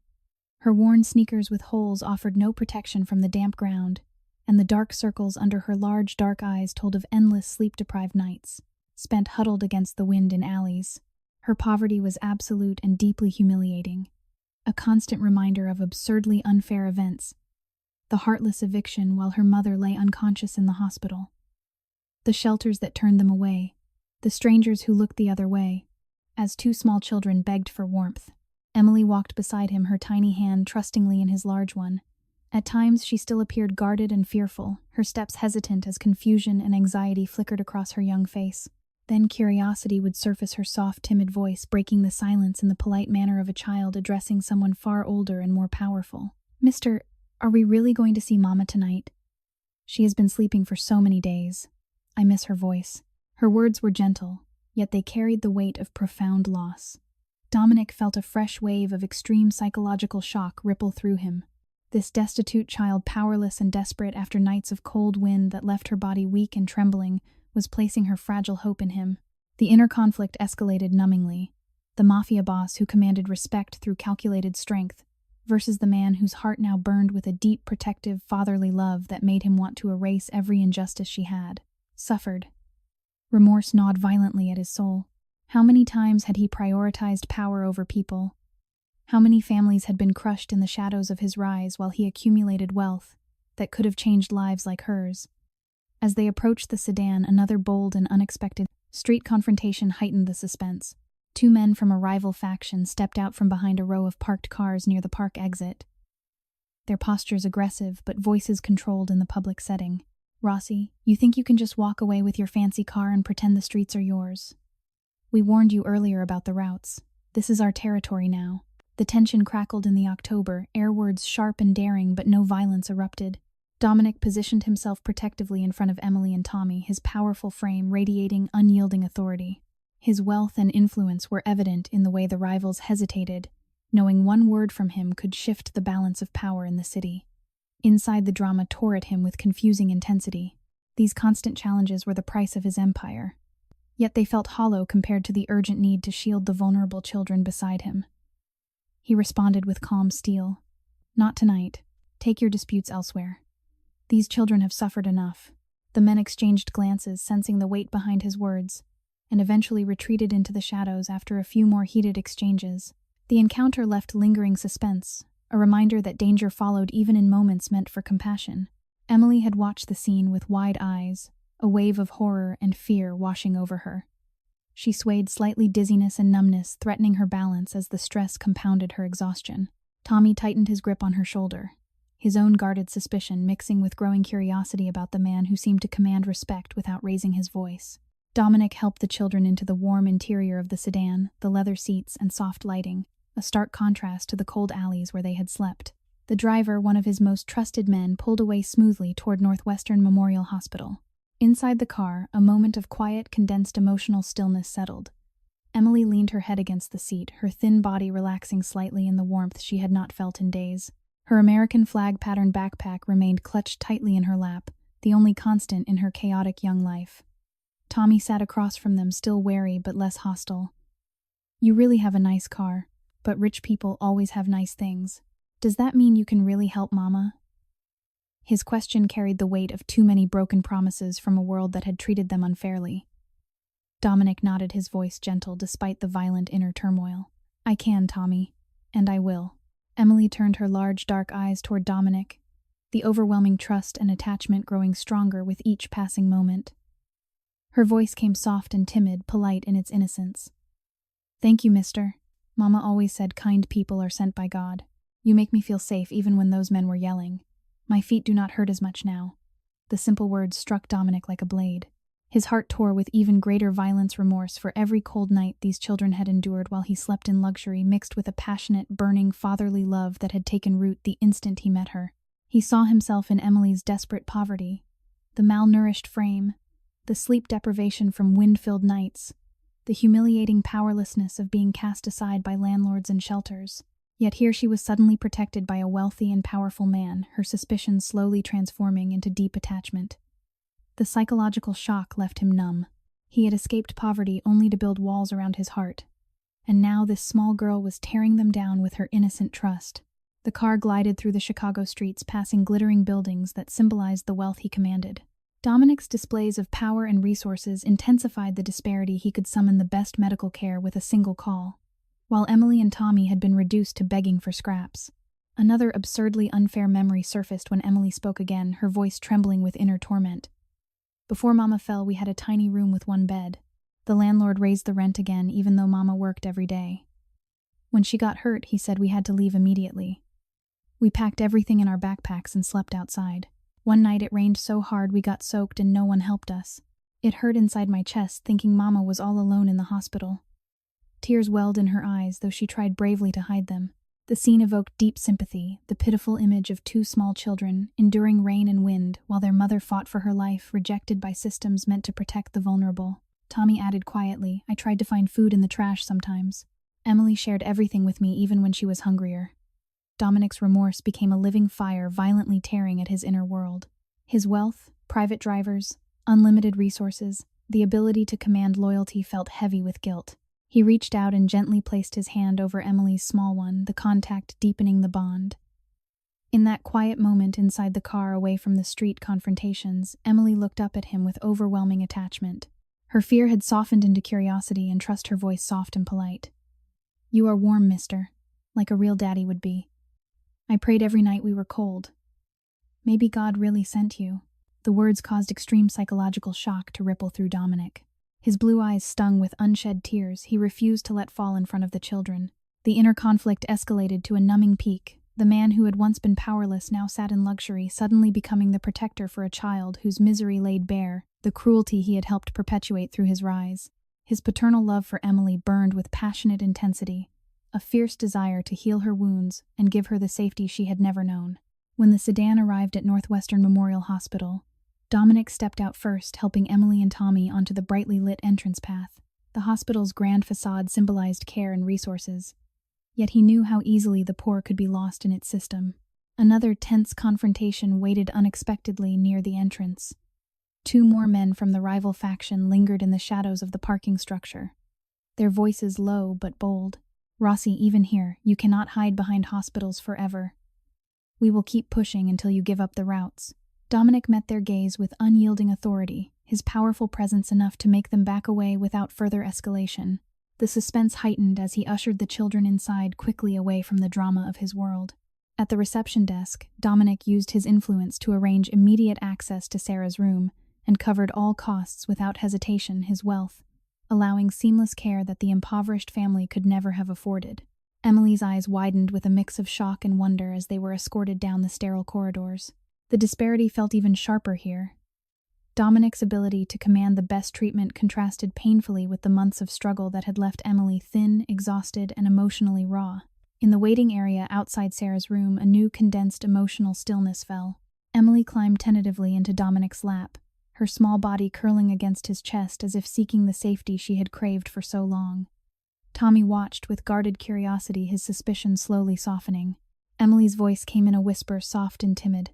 Her worn sneakers with holes offered no protection from the damp ground, and the dark circles under her large, dark eyes told of endless sleep-deprived nights, spent huddled against the wind in alleys. Her poverty was absolute and deeply humiliating, a constant reminder of absurdly unfair events. The heartless eviction while her mother lay unconscious in the hospital. The shelters that turned them away. The strangers who looked the other way, as two small children begged for warmth. Emily walked beside him, her tiny hand trustingly in his large one. At times she still appeared guarded and fearful, her steps hesitant as confusion and anxiety flickered across her young face. Then curiosity would surface her soft, timid voice, breaking the silence in the polite manner of a child addressing someone far older and more powerful. "Mister, are we really going to see Mama tonight? She has been sleeping for so many days. I miss her voice." Her words were gentle, yet they carried the weight of profound loss. Dominic felt a fresh wave of extreme psychological shock ripple through him. This destitute child, powerless and desperate after nights of cold wind that left her body weak and trembling, was placing her fragile hope in him. The inner conflict escalated numbingly. The Mafia boss who commanded respect through calculated strength versus the man whose heart now burned with a deep, protective, fatherly love that made him want to erase every injustice she had suffered. Remorse gnawed violently at his soul. How many times had he prioritized power over people? How many families had been crushed in the shadows of his rise while he accumulated wealth that could have changed lives like hers? As they approached the sedan, another bold and unexpected street confrontation heightened the suspense. Two men from a rival faction stepped out from behind a row of parked cars near the park exit. Their postures aggressive, but voices controlled in the public setting. "Rossi, you think you can just walk away with your fancy car and pretend the streets are yours? We warned you earlier about the routes. This is our territory now." The tension crackled in the October, air words sharp and daring, but no violence erupted. Dominic positioned himself protectively in front of Emily and Tommy, his powerful frame radiating unyielding authority. His wealth and influence were evident in the way the rivals hesitated, knowing one word from him could shift the balance of power in the city. Inside, the drama tore at him with confusing intensity. These constant challenges were the price of his empire. Yet they felt hollow compared to the urgent need to shield the vulnerable children beside him. He responded with calm steel. "Not tonight. Take your disputes elsewhere. These children have suffered enough." The men exchanged glances, sensing the weight behind his words, and eventually retreated into the shadows after a few more heated exchanges. The encounter left lingering suspense, a reminder that danger followed even in moments meant for compassion. Emily had watched the scene with wide eyes, a wave of horror and fear washing over her. She swayed, slightly dizziness and numbness threatening her balance as the stress compounded her exhaustion. Tommy tightened his grip on her shoulder, his own guarded suspicion mixing with growing curiosity about the man who seemed to command respect without raising his voice. Dominic helped the children into the warm interior of the sedan, the leather seats and soft lighting, a stark contrast to the cold alleys where they had slept. The driver, one of his most trusted men, pulled away smoothly toward Northwestern Memorial Hospital. Inside the car, a moment of quiet, condensed emotional stillness settled. Emily leaned her head against the seat, her thin body relaxing slightly in the warmth she had not felt in days. Her American flag-patterned backpack remained clutched tightly in her lap, the only constant in her chaotic young life. Tommy sat across from them, still wary but less hostile. "You really have a nice car, but rich people always have nice things. Does that mean you can really help Mama?" His question carried the weight of too many broken promises from a world that had treated them unfairly. Dominic nodded, his voice gentle despite the violent inner turmoil. "I can, Tommy, and I will." Emily turned her large dark eyes toward Dominic, the overwhelming trust and attachment growing stronger with each passing moment. Her voice came soft and timid, polite in its innocence. "Thank you, mister. Mama always said kind people are sent by God. You make me feel safe even when those men were yelling. My feet do not hurt as much now." The simple words struck Dominic like a blade. His heart tore with even greater violence, remorse for every cold night these children had endured while he slept in luxury, mixed with a passionate, burning, fatherly love that had taken root the instant he met her. He saw himself in Emily's desperate poverty, the malnourished frame, the sleep deprivation from wind-filled nights, the humiliating powerlessness of being cast aside by landlords and shelters. Yet here she was suddenly protected by a wealthy and powerful man, her suspicions slowly transforming into deep attachment. The psychological shock left him numb. He had escaped poverty only to build walls around his heart, and now this small girl was tearing them down with her innocent trust. The car glided through the Chicago streets, passing glittering buildings that symbolized the wealth he commanded. Dominic's displays of power and resources intensified the disparity. He could summon the best medical care with a single call, while Emily and Tommy had been reduced to begging for scraps. Another absurdly unfair memory surfaced when Emily spoke again, her voice trembling with inner torment. "Before Mama fell, we had a tiny room with one bed. The landlord raised the rent again, even though Mama worked every day. When she got hurt, he said we had to leave immediately. We packed everything in our backpacks and slept outside. One night it rained so hard we got soaked and no one helped us. It hurt inside my chest, thinking Mama was all alone in the hospital. Tears welled in her eyes, though she tried bravely to hide them. The scene evoked deep sympathy, the pitiful image of two small children, enduring rain and wind, while their mother fought for her life, rejected by systems meant to protect the vulnerable. Tommy added quietly, I tried to find food in the trash sometimes. Emily shared everything with me even when she was hungrier. Dominic's remorse became a living fire, violently tearing at his inner world. His wealth, private drivers, unlimited resources, the ability to command loyalty felt heavy with guilt. He reached out and gently placed his hand over Emily's small one, the contact deepening the bond. In that quiet moment inside the car away from the street confrontations, Emily looked up at him with overwhelming attachment. Her fear had softened into curiosity and trust, her voice soft and polite. You are warm, mister, like a real daddy would be. I prayed every night we were cold. Maybe God really sent you. The words caused extreme psychological shock to ripple through Dominic. His blue eyes stung with unshed tears he refused to let fall in front of the children. The inner conflict escalated to a numbing peak. The man who had once been powerless now sat in luxury, suddenly becoming the protector for a child whose misery laid bare the cruelty he had helped perpetuate through his rise. His paternal love for Emily burned with passionate intensity, a fierce desire to heal her wounds and give her the safety she had never known. When the sedan arrived at Northwestern Memorial Hospital, Dominic stepped out first, helping Emily and Tommy onto the brightly lit entrance path. The hospital's grand facade symbolized care and resources, yet he knew how easily the poor could be lost in its system. Another tense confrontation waited unexpectedly near the entrance. Two more men from the rival faction lingered in the shadows of the parking structure, their voices low but bold. Rossi, even here, you cannot hide behind hospitals forever. We will keep pushing until you give up the routes. Dominic met their gaze with unyielding authority, his powerful presence enough to make them back away without further escalation. The suspense heightened as he ushered the children inside, quickly away from the drama of his world. At the reception desk, Dominic used his influence to arrange immediate access to Sarah's room, and covered all costs without hesitation his wealth, allowing seamless care that the impoverished family could never have afforded. Emily's eyes widened with a mix of shock and wonder as they were escorted down the sterile corridors. The disparity felt even sharper here. Dominic's ability to command the best treatment contrasted painfully with the months of struggle that had left Emily thin, exhausted, and emotionally raw. In the waiting area outside Sarah's room, a new condensed emotional stillness fell. Emily climbed tentatively into Dominic's lap, her small body curling against his chest as if seeking the safety she had craved for so long. Tommy watched with guarded curiosity, his suspicion slowly softening. Emily's voice came in a whisper, soft and timid.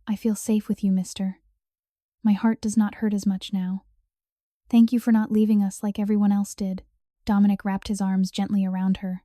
I feel safe with you, mister. My heart does not hurt as much now. Thank you for not leaving us like everyone else did. Dominic wrapped his arms gently around her,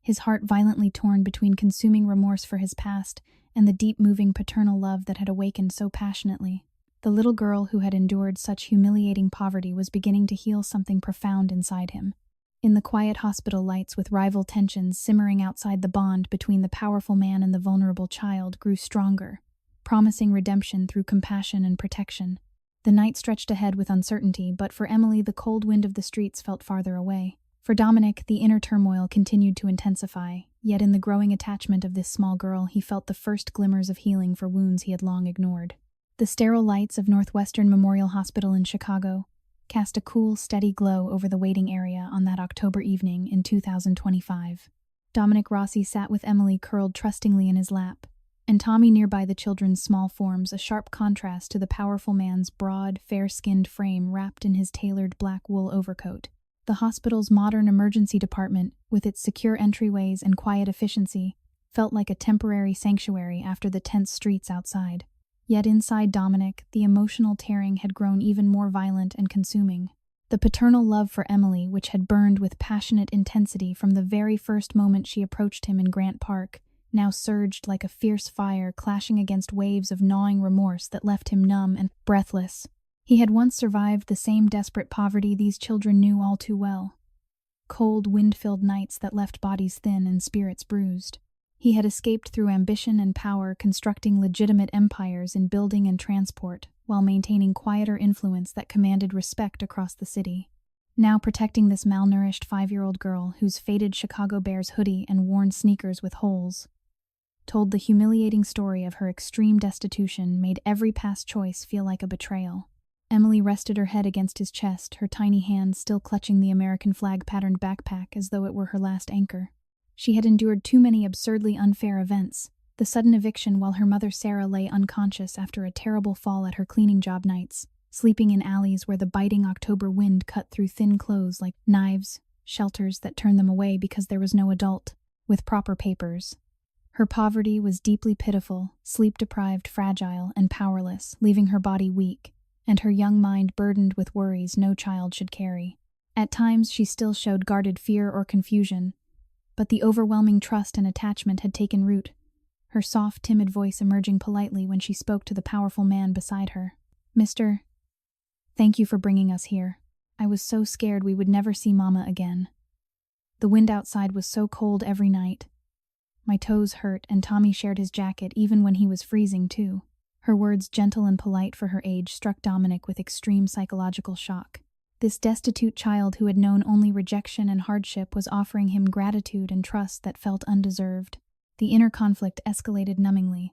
his heart violently torn between consuming remorse for his past and the deep-moving paternal love that had awakened so passionately. The little girl who had endured such humiliating poverty was beginning to heal something profound inside him. In the quiet hospital lights, with rival tensions simmering outside, the bond between the powerful man and the vulnerable child grew stronger, promising redemption through compassion and protection. The night stretched ahead with uncertainty, but for Emily the cold wind of the streets felt farther away. For Dominic, the inner turmoil continued to intensify, yet in the growing attachment of this small girl he felt the first glimmers of healing for wounds he had long ignored. The sterile lights of Northwestern Memorial Hospital in Chicago cast a cool, steady glow over the waiting area on that October evening in 2025. Dominic Rossi sat with Emily curled trustingly in his lap, and Tommy nearby, the children's small forms, a sharp contrast to the powerful man's broad, fair-skinned frame wrapped in his tailored black wool overcoat. The hospital's modern emergency department, with its secure entryways and quiet efficiency, felt like a temporary sanctuary after the tense streets outside. Yet inside Dominic, the emotional tearing had grown even more violent and consuming. The paternal love for Emily, which had burned with passionate intensity from the very first moment she approached him in Grant Park, now surged like a fierce fire, clashing against waves of gnawing remorse that left him numb and breathless. He had once survived the same desperate poverty these children knew all too well. Cold, wind-filled nights that left bodies thin and spirits bruised. He had escaped through ambition and power, constructing legitimate empires in building and transport, while maintaining quieter influence that commanded respect across the city. Now protecting this malnourished 5-year-old girl whose faded Chicago Bears hoodie and worn sneakers with holes told the humiliating story of her extreme destitution, made every past choice feel like a betrayal. Emily rested her head against his chest, her tiny hand still clutching the American flag-patterned backpack as though it were her last anchor. She had endured too many absurdly unfair events. The sudden eviction while her mother Sarah lay unconscious after a terrible fall at her cleaning job nights, sleeping in alleys where the biting October wind cut through thin clothes like knives, shelters that turned them away because there was no adult with proper papers. Her poverty was deeply pitiful, sleep-deprived, fragile, and powerless, leaving her body weak, and her young mind burdened with worries no child should carry. At times she still showed guarded fear or confusion, but the overwhelming trust and attachment had taken root, her soft, timid voice emerging politely when she spoke to the powerful man beside her. "Mr. Thank you for bringing us here. I was so scared we would never see Mama again. The wind outside was so cold every night. My toes hurt, and Tommy shared his jacket even when he was freezing too." Her words, gentle and polite for her age, struck Dominic with extreme psychological shock. This destitute child who had known only rejection and hardship was offering him gratitude and trust that felt undeserved. The inner conflict escalated numbingly.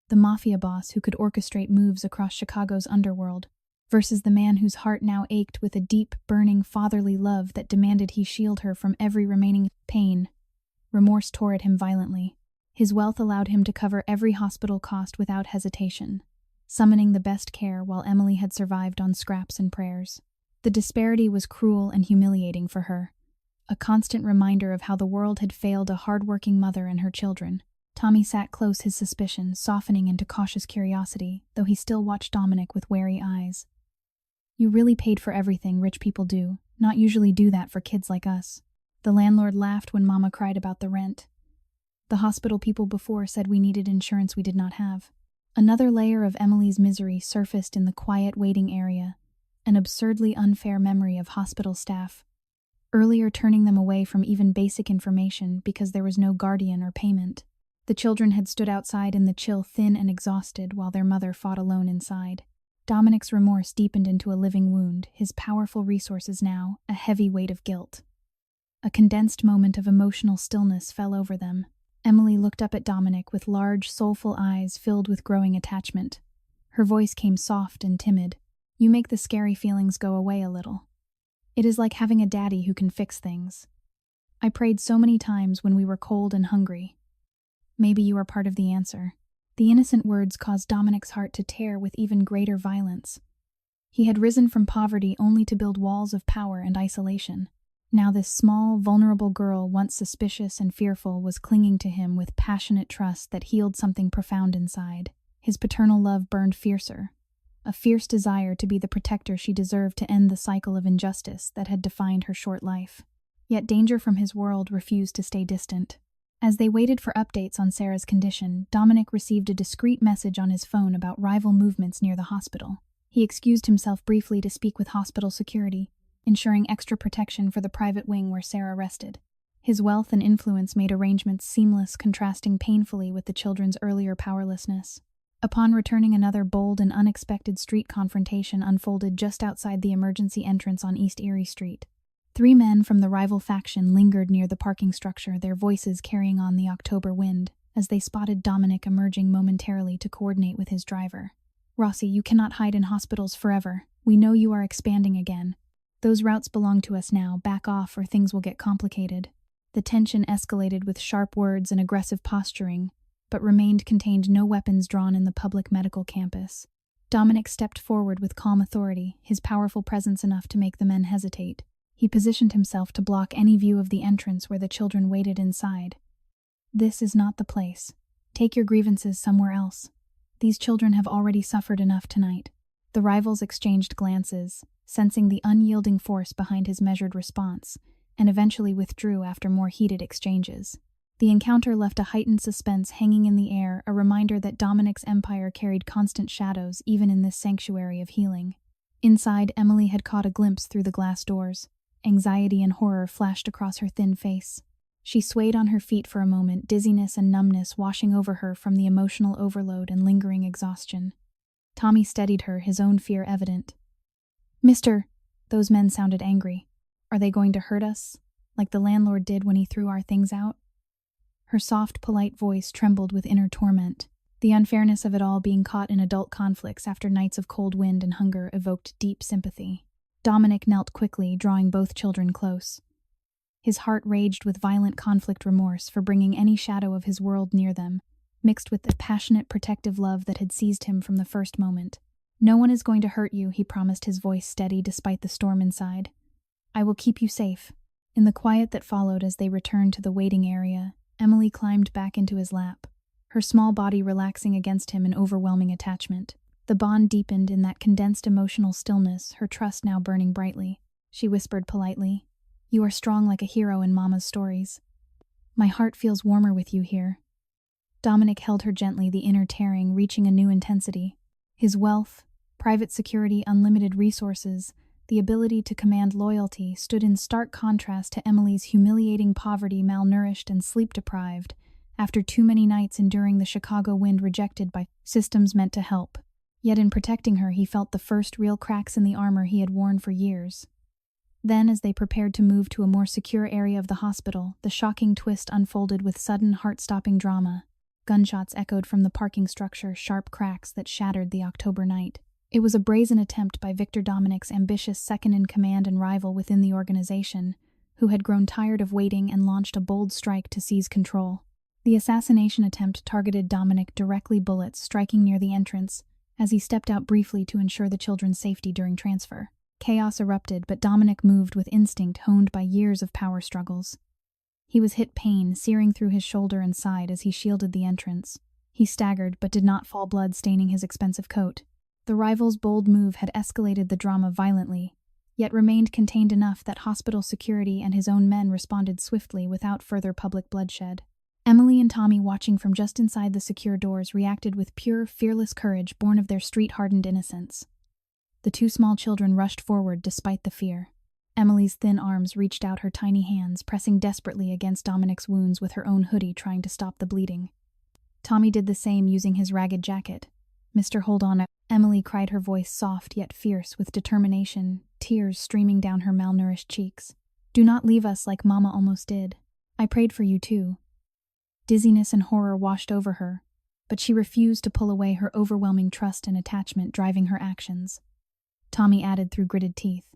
The Mafia boss who could orchestrate moves across Chicago's underworld versus the man whose heart now ached with a deep, burning fatherly love that demanded he shield her from every remaining pain. Remorse tore at him violently. His wealth allowed him to cover every hospital cost without hesitation, summoning the best care while Emily had survived on scraps and prayers. The disparity was cruel and humiliating for her, a constant reminder of how the world had failed a hard-working mother and her children. Tommy sat close, his suspicion softening into cautious curiosity, though he still watched Dominic with wary eyes. "You really paid for everything rich people do, not usually do that for kids like us." The landlord laughed when Mama cried about the rent. "The hospital people before said we needed insurance we did not have." Another layer of Emily's misery surfaced in the quiet waiting area, an absurdly unfair memory of hospital staff, earlier turning them away from even basic information because there was no guardian or payment. The children had stood outside in the chill, thin and exhausted, while their mother fought alone inside. Dominic's remorse deepened into a living wound, his powerful resources now a heavy weight of guilt. A condensed moment of emotional stillness fell over them. Emily looked up at Dominic with large, soulful eyes filled with growing attachment. Her voice came soft and timid. "You make the scary feelings go away a little. It is like having a daddy who can fix things. I prayed so many times when we were cold and hungry. Maybe you are part of the answer." The innocent words caused Dominic's heart to tear with even greater violence. He had risen from poverty only to build walls of power and isolation. Now this small, vulnerable girl, once suspicious and fearful, was clinging to him with passionate trust that healed something profound inside. His paternal love burned fiercer, a fierce desire to be the protector she deserved to end the cycle of injustice that had defined her short life. Yet danger from his world refused to stay distant. As they waited for updates on Sarah's condition, Dominic received a discreet message on his phone about rival movements near the hospital. He excused himself briefly to speak with hospital security, ensuring extra protection for the private wing where Sarah rested. His wealth and influence made arrangements seamless, contrasting painfully with the children's earlier powerlessness. Upon returning, another bold and unexpected street confrontation unfolded just outside the emergency entrance on East Erie Street. 3 men from the rival faction lingered near the parking structure, their voices carrying on the October wind, as they spotted Dominic emerging momentarily to coordinate with his driver. "Rossi, you cannot hide in hospitals forever. We know you are expanding again. Those routes belong to us now. Back off or things will get complicated." The tension escalated with sharp words and aggressive posturing, but remained contained, no weapons drawn in the public medical campus. Dominic stepped forward with calm authority, his powerful presence enough to make the men hesitate. He positioned himself to block any view of the entrance where the children waited inside. "This is not the place. Take your grievances somewhere else. These children have already suffered enough tonight." The rivals exchanged glances, sensing the unyielding force behind his measured response, and eventually withdrew after more heated exchanges. The encounter left a heightened suspense hanging in the air, a reminder that Dominic's empire carried constant shadows even in this sanctuary of healing. Inside, Emily had caught a glimpse through the glass doors. Anxiety and horror flashed across her thin face. She swayed on her feet for a moment, dizziness and numbness washing over her from the emotional overload and lingering exhaustion. Tommy steadied her, his own fear evident. "Mister," those men sounded angry. "Are they going to hurt us, like the landlord did when he threw our things out?" Her soft, polite voice trembled with inner torment. The unfairness of it all, being caught in adult conflicts after nights of cold wind and hunger, evoked deep sympathy. Dominic knelt quickly, drawing both children close. His heart raged with violent conflict remorse for bringing any shadow of his world near them, mixed with the passionate protective love that had seized him from the first moment. "No one is going to hurt you," he promised, his voice steady despite the storm inside. "I will keep you safe." In the quiet that followed as they returned to the waiting area, Emily climbed back into his lap, her small body relaxing against him in overwhelming attachment. The bond deepened in that condensed emotional stillness, her trust now burning brightly. She whispered politely, "You are strong like a hero in Mama's stories. My heart feels warmer with you here." Dominic held her gently, the inner tearing reaching a new intensity. His wealth, private security, unlimited resources, the ability to command loyalty stood in stark contrast to Emily's humiliating poverty, malnourished and sleep-deprived, after too many nights enduring the Chicago wind rejected by systems meant to help. Yet in protecting her, he felt the first real cracks in the armor he had worn for years. Then, as they prepared to move to a more secure area of the hospital, the shocking twist unfolded with sudden, heart-stopping drama. Gunshots echoed from the parking structure, sharp cracks that shattered the October night. It was a brazen attempt by Victor Dominic's ambitious second-in-command and rival within the organization, who had grown tired of waiting and launched a bold strike to seize control. The assassination attempt targeted Dominic directly, bullets striking near the entrance, as he stepped out briefly to ensure the children's safety during transfer. Chaos erupted, but Dominic moved with instinct honed by years of power struggles. He was hit, pain searing through his shoulder and side as he shielded the entrance. He staggered, but did not fall, blood staining his expensive coat. The rival's bold move had escalated the drama violently, yet remained contained enough that hospital security and his own men responded swiftly without further public bloodshed. Emily and Tommy, watching from just inside the secure doors, reacted with pure, fearless courage born of their street-hardened innocence. The two small children rushed forward despite the fear. Emily's thin arms reached out, her tiny hands pressing desperately against Dominic's wounds with her own hoodie, trying to stop the bleeding. Tommy did the same, using his ragged jacket. "Mr. Hold on," Emily cried, her voice soft yet fierce with determination, tears streaming down her malnourished cheeks. "Do not leave us like Mama almost did. I prayed for you too." Dizziness and horror washed over her, but she refused to pull away, her overwhelming trust and attachment driving her actions. Tommy added through gritted teeth,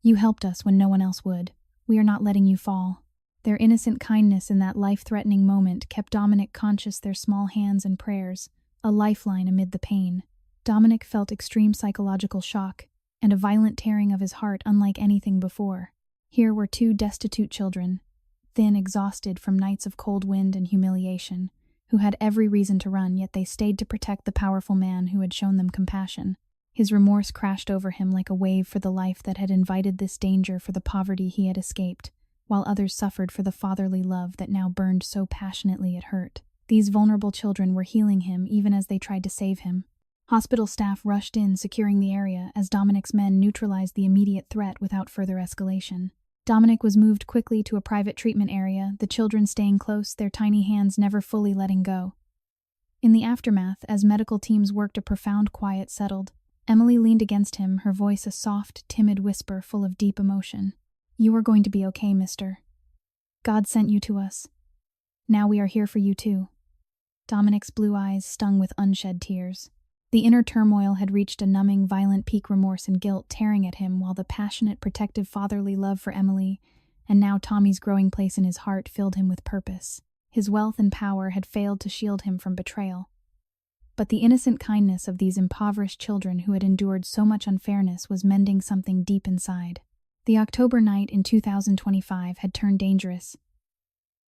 "You helped us when no one else would. We are not letting you fall." Their innocent kindness in that life-threatening moment kept Dominic conscious, their small hands and prayers, a lifeline amid the pain. Dominic felt extreme psychological shock and a violent tearing of his heart unlike anything before. Here were two destitute children, thin, exhausted from nights of cold wind and humiliation, who had every reason to run, yet they stayed to protect the powerful man who had shown them compassion. His remorse crashed over him like a wave for the life that had invited this danger, for the poverty he had escaped, while others suffered for the fatherly love that now burned so passionately it hurt. These vulnerable children were healing him even as they tried to save him. Hospital staff rushed in, securing the area as Dominic's men neutralized the immediate threat without further escalation. Dominic was moved quickly to a private treatment area, the children staying close, their tiny hands never fully letting go. In the aftermath, as medical teams worked, a profound quiet settled. Emily leaned against him, her voice a soft, timid whisper full of deep emotion. "You are going to be okay, mister. God sent you to us. Now we are here for you too." Dominic's blue eyes stung with unshed tears. The inner turmoil had reached a numbing, violent peak, remorse and guilt tearing at him, while the passionate, protective fatherly love for Emily, and now Tommy's growing place in his heart, filled him with purpose. His wealth and power had failed to shield him from betrayal, but the innocent kindness of these impoverished children who had endured so much unfairness was mending something deep inside. The October night in 2025 had turned dangerous.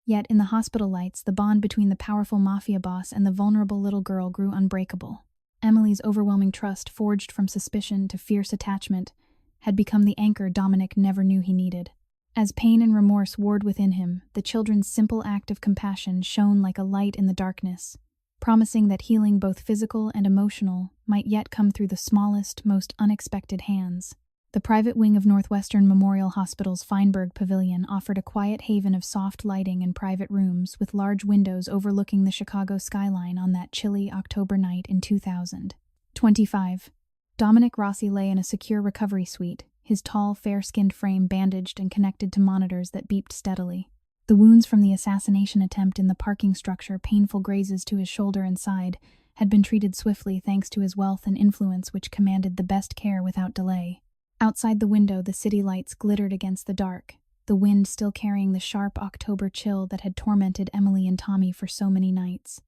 Yet in the hospital lights, the bond between the powerful Mafia boss and the vulnerable little girl grew unbreakable. Emily's overwhelming trust, forged from suspicion to fierce attachment, had become the anchor Dominic never knew he needed. As pain and remorse warred within him, the children's simple act of compassion shone like a light in the darkness, promising that healing, both physical and emotional, might yet come through the smallest, most unexpected hands. The private wing of Northwestern Memorial Hospital's Feinberg Pavilion offered a quiet haven of soft lighting and private rooms with large windows overlooking the Chicago skyline on that chilly October night in 2025. Dominic Rossi lay in a secure recovery suite, his tall, fair-skinned frame bandaged and connected to monitors that beeped steadily. The wounds from the assassination attempt in the parking structure, painful grazes to his shoulder and side, had been treated swiftly thanks to his wealth and influence, which commanded the best care without delay. Outside the window, the city lights glittered against the dark, the wind still carrying the sharp October chill that had tormented Emily and Tommy for so many nights.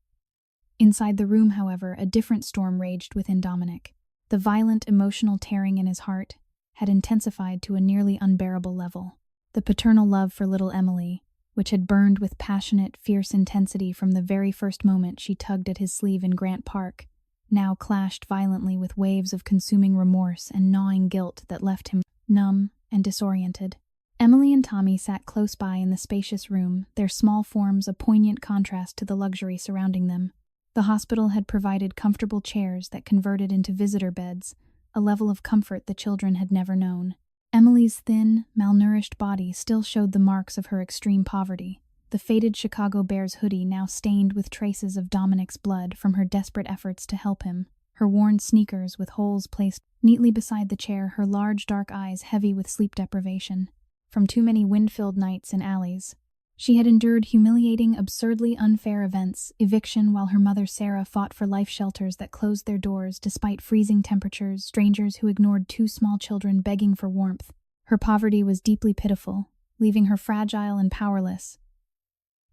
Inside the room, however, a different storm raged within Dominic. The violent emotional tearing in his heart had intensified to a nearly unbearable level. The paternal love for little Emily, which had burned with passionate, fierce intensity from the very first moment she tugged at his sleeve in Grant Park, now clashed violently with waves of consuming remorse and gnawing guilt that left him numb and disoriented. Emily and Tommy sat close by in the spacious room, their small forms a poignant contrast to the luxury surrounding them. The hospital had provided comfortable chairs that converted into visitor beds, a level of comfort the children had never known. Emily's thin, malnourished body still showed the marks of her extreme poverty, the faded Chicago Bears hoodie now stained with traces of Dominic's blood from her desperate efforts to help him, her worn sneakers with holes placed neatly beside the chair, her large dark eyes heavy with sleep deprivation from too many wind-filled nights in alleys. She had endured humiliating, absurdly unfair events, eviction while her mother Sarah fought for life shelters that closed their doors despite freezing temperatures, strangers who ignored two small children begging for warmth. Her poverty was deeply pitiful, leaving her fragile and powerless.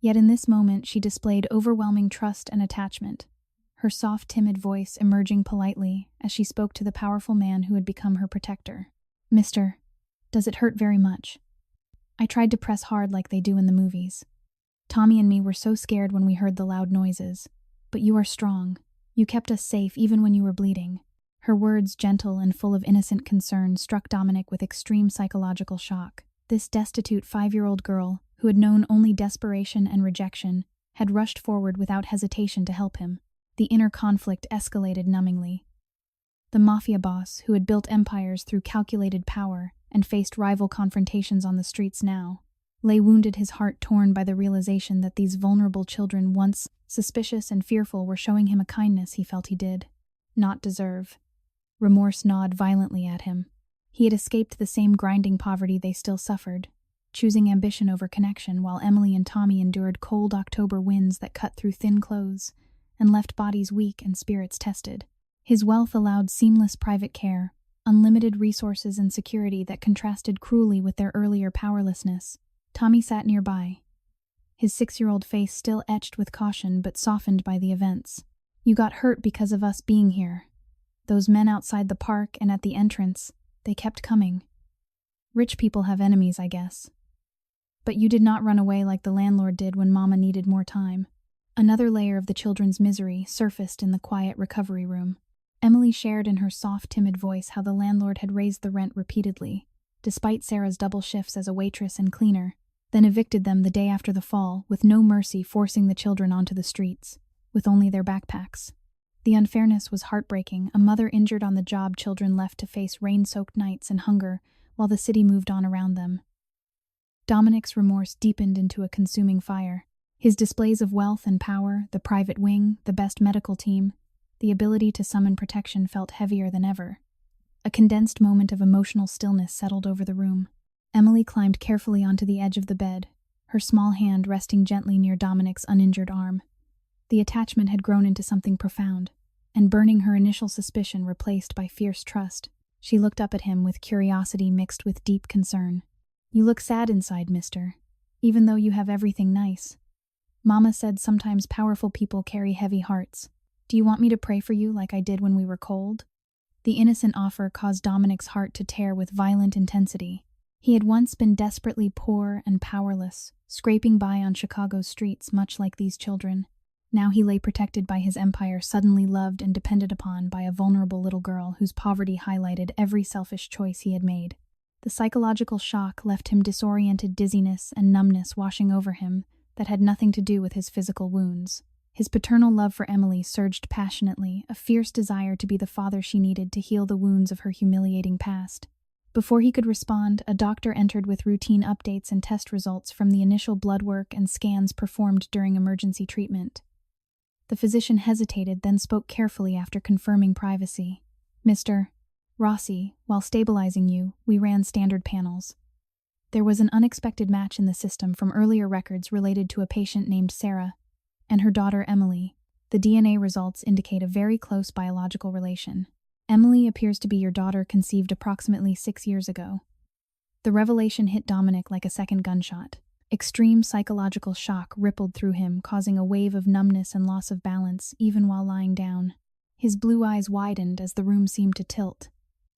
Yet in this moment she displayed overwhelming trust and attachment, her soft, timid voice emerging politely as she spoke to the powerful man who had become her protector. "Mister, does it hurt very much?" I tried to press hard like they do in the movies. Tommy and me were so scared when we heard the loud noises. But you are strong. You kept us safe even when you were bleeding. Her words, gentle and full of innocent concern, struck Dominic with extreme psychological shock. This destitute 5-year-old girl, who had known only desperation and rejection, had rushed forward without hesitation to help him. The inner conflict escalated numbingly. The Mafia boss, who had built empires through calculated power and faced rival confrontations on the streets now, lay wounded, his heart torn by the realization that these vulnerable children, once suspicious and fearful, were showing him a kindness he felt he did not deserve. Remorse gnawed violently at him. He had escaped the same grinding poverty they still suffered, choosing ambition over connection, while Emily and Tommy endured cold October winds that cut through thin clothes and left bodies weak and spirits tested. His wealth allowed seamless private care, unlimited resources and security that contrasted cruelly with their earlier powerlessness. Tommy sat nearby, his 6-year-old face still etched with caution but softened by the events. "You got hurt because of us being here. Those men outside the park and at the entrance, they kept coming. Rich people have enemies, I guess. But you did not run away like the landlord did when Mama needed more time." Another layer of the children's misery surfaced in the quiet recovery room. Emily shared in her soft, timid voice how the landlord had raised the rent repeatedly, despite Sarah's double shifts as a waitress and cleaner, then evicted them the day after the fall, with no mercy, forcing the children onto the streets, with only their backpacks. The unfairness was heartbreaking, a mother injured on the job, children left to face rain-soaked nights and hunger, while the city moved on around them. Dominic's remorse deepened into a consuming fire. His displays of wealth and power, the private wing, the best medical team, the ability to summon protection felt heavier than ever. A condensed moment of emotional stillness settled over the room. Emily climbed carefully onto the edge of the bed, her small hand resting gently near Dominic's uninjured arm. The attachment had grown into something profound, and burning her initial suspicion replaced by fierce trust. She looked up at him with curiosity mixed with deep concern. "You look sad inside, mister, even though you have everything nice. Mama said sometimes powerful people carry heavy hearts. Do you want me to pray for you like I did when we were cold?" The innocent offer caused Dominic's heart to tear with violent intensity. He had once been desperately poor and powerless, scraping by on Chicago's streets much like these children. Now he lay protected by his empire, suddenly loved and depended upon by a vulnerable little girl whose poverty highlighted every selfish choice he had made. The psychological shock left him disoriented, dizziness and numbness washing over him that had nothing to do with his physical wounds. His paternal love for Emily surged passionately, a fierce desire to be the father she needed to heal the wounds of her humiliating past. Before he could respond, a doctor entered with routine updates and test results from the initial blood work and scans performed during emergency treatment. The physician hesitated, then spoke carefully after confirming privacy. "Mr. Rossi, while stabilizing you, we ran standard panels. There was an unexpected match in the system from earlier records related to a patient named Sarah and her daughter Emily. The DNA results indicate a very close biological relation. Emily appears to be your daughter, conceived approximately 6 years ago. The revelation hit Dominic like a second gunshot. Extreme psychological shock rippled through him, causing a wave of numbness and loss of balance, even while lying down. His blue eyes widened as the room seemed to tilt.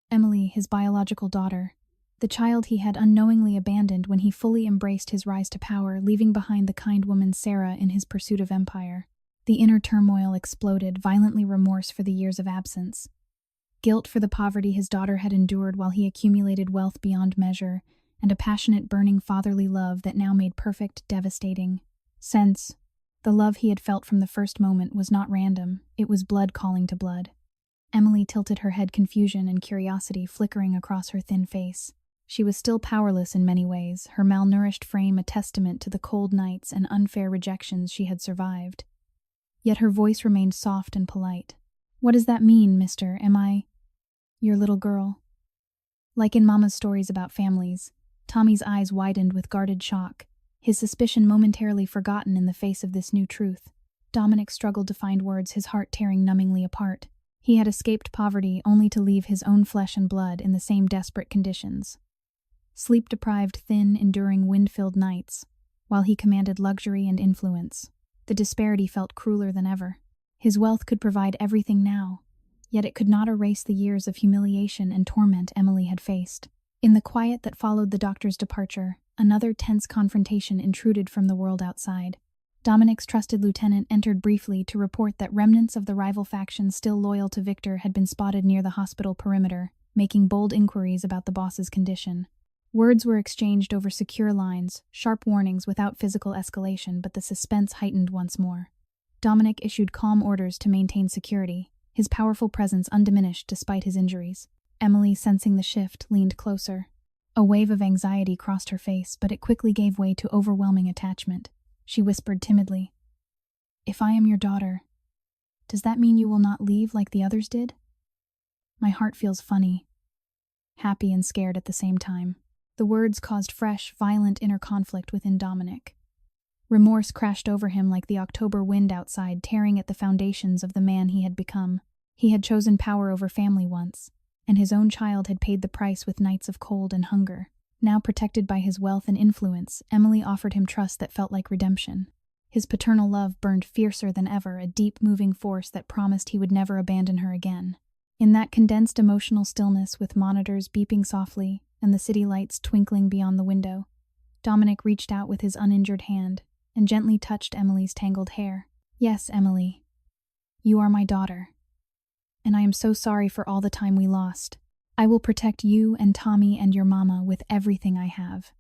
Emily, his biological daughter, the child he had unknowingly abandoned when he fully embraced his rise to power, leaving behind the kind woman Sarah in his pursuit of empire. The inner turmoil exploded, violently remorse for the years of absence. Guilt for the poverty his daughter had endured while he accumulated wealth beyond measure, and a passionate, burning fatherly love that now made perfect devastating sense. The love he had felt from the first moment was not random, it was blood calling to blood. Emily tilted her head, confusion and curiosity flickering across her thin face. She was still powerless in many ways, her malnourished frame a testament to the cold nights and unfair rejections she had survived. Yet her voice remained soft and polite. "What does that mean, mister? Am I your little girl?" Like in Mama's stories about families, Tommy's eyes widened with guarded shock, his suspicion momentarily forgotten in the face of this new truth. Dominic struggled to find words, his heart tearing numbingly apart. He had escaped poverty only to leave his own flesh and blood in the same desperate conditions. Sleep-deprived, thin, enduring wind-filled nights, while he commanded luxury and influence. The disparity felt crueler than ever. His wealth could provide everything now, yet it could not erase the years of humiliation and torment Emily had faced. In the quiet that followed the doctor's departure, another tense confrontation intruded from the world outside. Dominic's trusted lieutenant entered briefly to report that remnants of the rival faction still loyal to Victor had been spotted near the hospital perimeter, making bold inquiries about the boss's condition. Words were exchanged over secure lines, sharp warnings without physical escalation, but the suspense heightened once more. Dominic issued calm orders to maintain security, his powerful presence undiminished despite his injuries. Emily, sensing the shift, leaned closer. A wave of anxiety crossed her face, but it quickly gave way to overwhelming attachment. She whispered timidly, "If I am your daughter, does that mean you will not leave like the others did?" My heart feels funny, happy and scared at the same time. The words caused fresh, violent inner conflict within Dominic. Remorse crashed over him like the October wind outside, tearing at the foundations of the man he had become. He had chosen power over family once, and his own child had paid the price with nights of cold and hunger. Now protected by his wealth and influence, Emily offered him trust that felt like redemption. His paternal love burned fiercer than ever, a deep, moving force that promised he would never abandon her again. In that condensed emotional stillness, with monitors beeping softly and the city lights twinkling beyond the window, Dominic reached out with his uninjured hand and gently touched Emily's tangled hair. "Yes, Emily, you are my daughter, and I am so sorry for all the time we lost. I will protect you and Tommy and your mama with everything I have."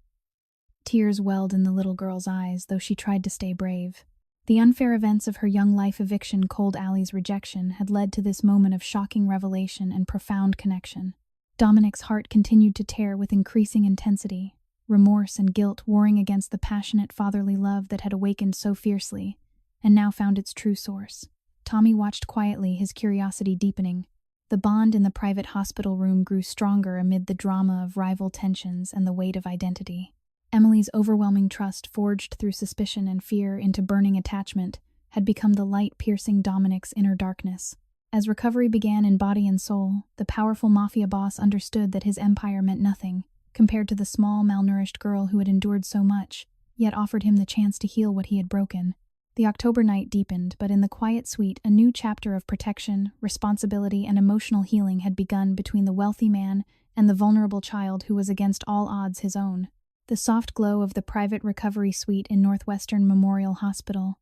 Tears welled in the little girl's eyes, though she tried to stay brave. The unfair events of her young life eviction, Cold Alley's rejection, had led to this moment of shocking revelation and profound connection. Dominic's heart continued to tear with increasing intensity, remorse and guilt warring against the passionate fatherly love that had awakened so fiercely, and now found its true source. Tommy watched quietly, his curiosity deepening. The bond in the private hospital room grew stronger amid the drama of rival tensions and the weight of identity. Emily's overwhelming trust, forged through suspicion and fear into burning attachment, had become the light piercing Dominic's inner darkness. As recovery began in body and soul, the powerful Mafia boss understood that his empire meant nothing compared to the small, malnourished girl who had endured so much, yet offered him the chance to heal what he had broken. The October night deepened, but in the quiet suite, a new chapter of protection, responsibility, and emotional healing had begun between the wealthy man and the vulnerable child who was against all odds his own. The soft glow of the private recovery suite in Northwestern Memorial Hospital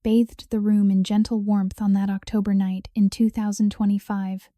bathed the room in gentle warmth on that October night in 2025.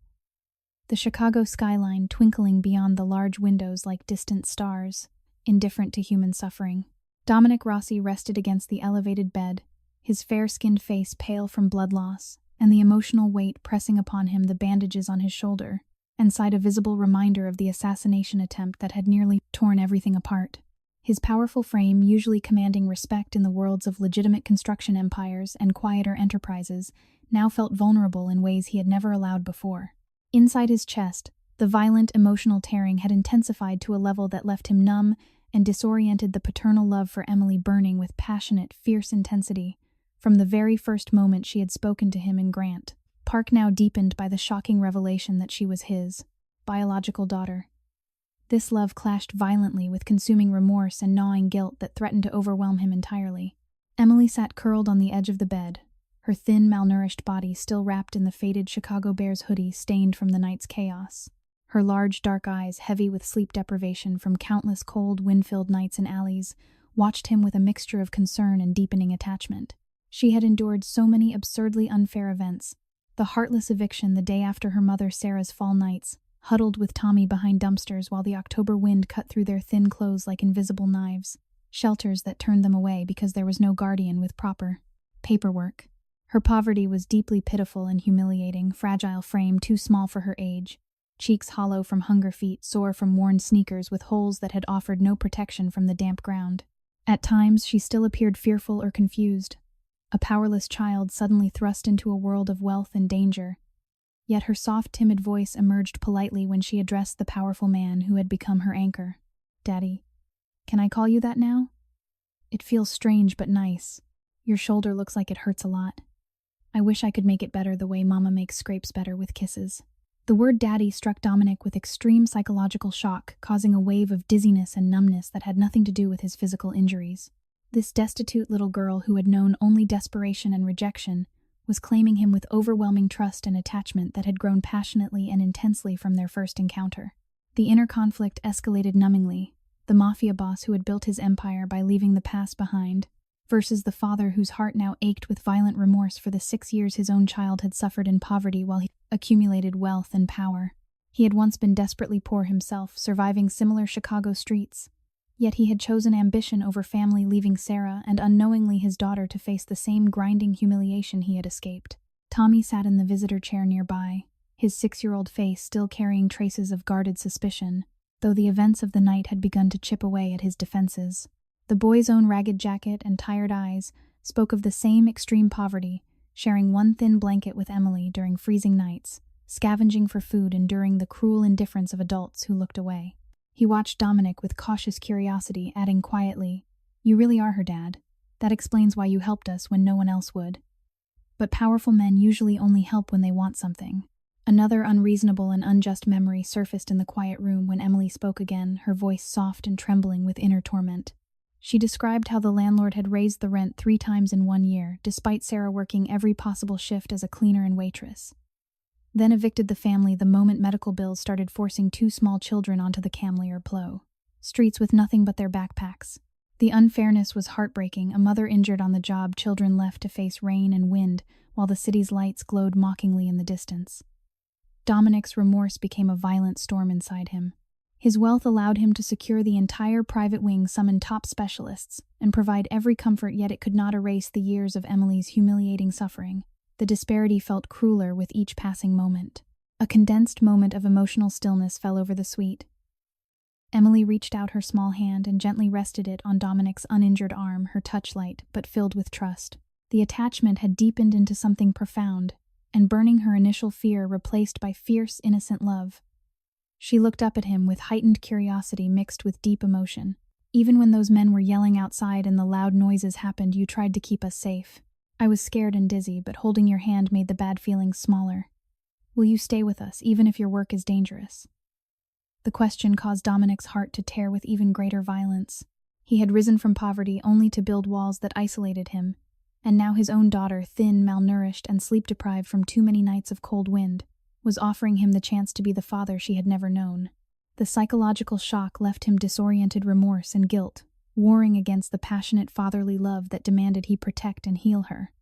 The Chicago skyline twinkling beyond the large windows like distant stars, indifferent to human suffering. Dominic Rossi rested against the elevated bed, his fair-skinned face pale from blood loss, and the emotional weight pressing upon him the bandages on his shoulder, and sighed a visible reminder of the assassination attempt that had nearly torn everything apart. His powerful frame, usually commanding respect in the worlds of legitimate construction empires and quieter enterprises, now felt vulnerable in ways he had never allowed before. Inside his chest, the violent emotional tearing had intensified to a level that left him numb and disoriented the paternal love for Emily burning with passionate, fierce intensity from the very first moment she had spoken to him in Grant Park, now deepened by the shocking revelation that she was his biological daughter. This love clashed violently with consuming remorse and gnawing guilt that threatened to overwhelm him entirely. Emily sat curled on the edge of the bed, her thin, malnourished body still wrapped in the faded Chicago Bears hoodie stained from the night's chaos. Her large, dark eyes, heavy with sleep deprivation from countless cold, wind-filled nights in alleys, watched him with a mixture of concern and deepening attachment. She had endured so many absurdly unfair events. The heartless eviction the day after her mother Sarah's fall nights, huddled with Tommy behind dumpsters while the October wind cut through their thin clothes like invisible knives. Shelters that turned them away because there was no guardian with proper paperwork. Her poverty was deeply pitiful and humiliating, fragile frame too small for her age, cheeks hollow from hunger, feet sore from worn sneakers with holes that had offered no protection from the damp ground. At times she still appeared fearful or confused, a powerless child suddenly thrust into a world of wealth and danger. Yet her soft, timid voice emerged politely when she addressed the powerful man who had become her anchor. "Daddy, can I call you that now? It feels strange but nice. Your shoulder looks like it hurts a lot. I wish I could make it better the way Mama makes scrapes better with kisses." The word daddy struck Dominic with extreme psychological shock, causing a wave of dizziness and numbness that had nothing to do with his physical injuries. This destitute little girl who had known only desperation and rejection was claiming him with overwhelming trust and attachment that had grown passionately and intensely from their first encounter. The inner conflict escalated numbingly, the Mafia boss who had built his empire by leaving the past behind, versus the father whose heart now ached with violent remorse for the 6 years his own child had suffered in poverty while he accumulated wealth and power. He had once been desperately poor himself, surviving similar Chicago streets. Yet he had chosen ambition over family, leaving Sarah and unknowingly his daughter to face the same grinding humiliation he had escaped. Tommy sat in the visitor chair nearby, his 6-year-old face still carrying traces of guarded suspicion, though the events of the night had begun to chip away at his defenses. The boy's own ragged jacket and tired eyes spoke of the same extreme poverty, sharing one thin blanket with Emily during freezing nights, scavenging for food, enduring the cruel indifference of adults who looked away. He watched Dominic with cautious curiosity, adding quietly, "You really are her dad. That explains why you helped us when no one else would. But powerful men usually only help when they want something." Another unreasonable and unjust memory surfaced in the quiet room when Emily spoke again, her voice soft and trembling with inner torment. She described how the landlord had raised the rent 3 times in 1 year, despite Sarah working every possible shift as a cleaner and waitress. Then evicted the family the moment medical bills started forcing 2 small children onto the Camlier Plow streets with nothing but their backpacks. The unfairness was heartbreaking, a mother injured on the job, children left to face rain and wind, while the city's lights glowed mockingly in the distance. Dominic's remorse became a violent storm inside him. His wealth allowed him to secure the entire private wing, summon top specialists, and provide every comfort, yet it could not erase the years of Emily's humiliating suffering. The disparity felt crueler with each passing moment. A condensed moment of emotional stillness fell over the suite. Emily reached out her small hand and gently rested it on Dominic's uninjured arm, her touch light but filled with trust. The attachment had deepened into something profound, and burning her initial fear replaced by fierce, innocent love. She looked up at him with heightened curiosity mixed with deep emotion. "Even when those men were yelling outside and the loud noises happened, you tried to keep us safe. I was scared and dizzy, but holding your hand made the bad feelings smaller. Will you stay with us, even if your work is dangerous?" The question caused Dominic's heart to tear with even greater violence. He had risen from poverty only to build walls that isolated him, and now his own daughter, thin, malnourished, and sleep-deprived from too many nights of cold wind, was offering him the chance to be the father she had never known. The psychological shock left him disoriented, remorse and guilt, warring against the passionate fatherly love that demanded he protect and heal her.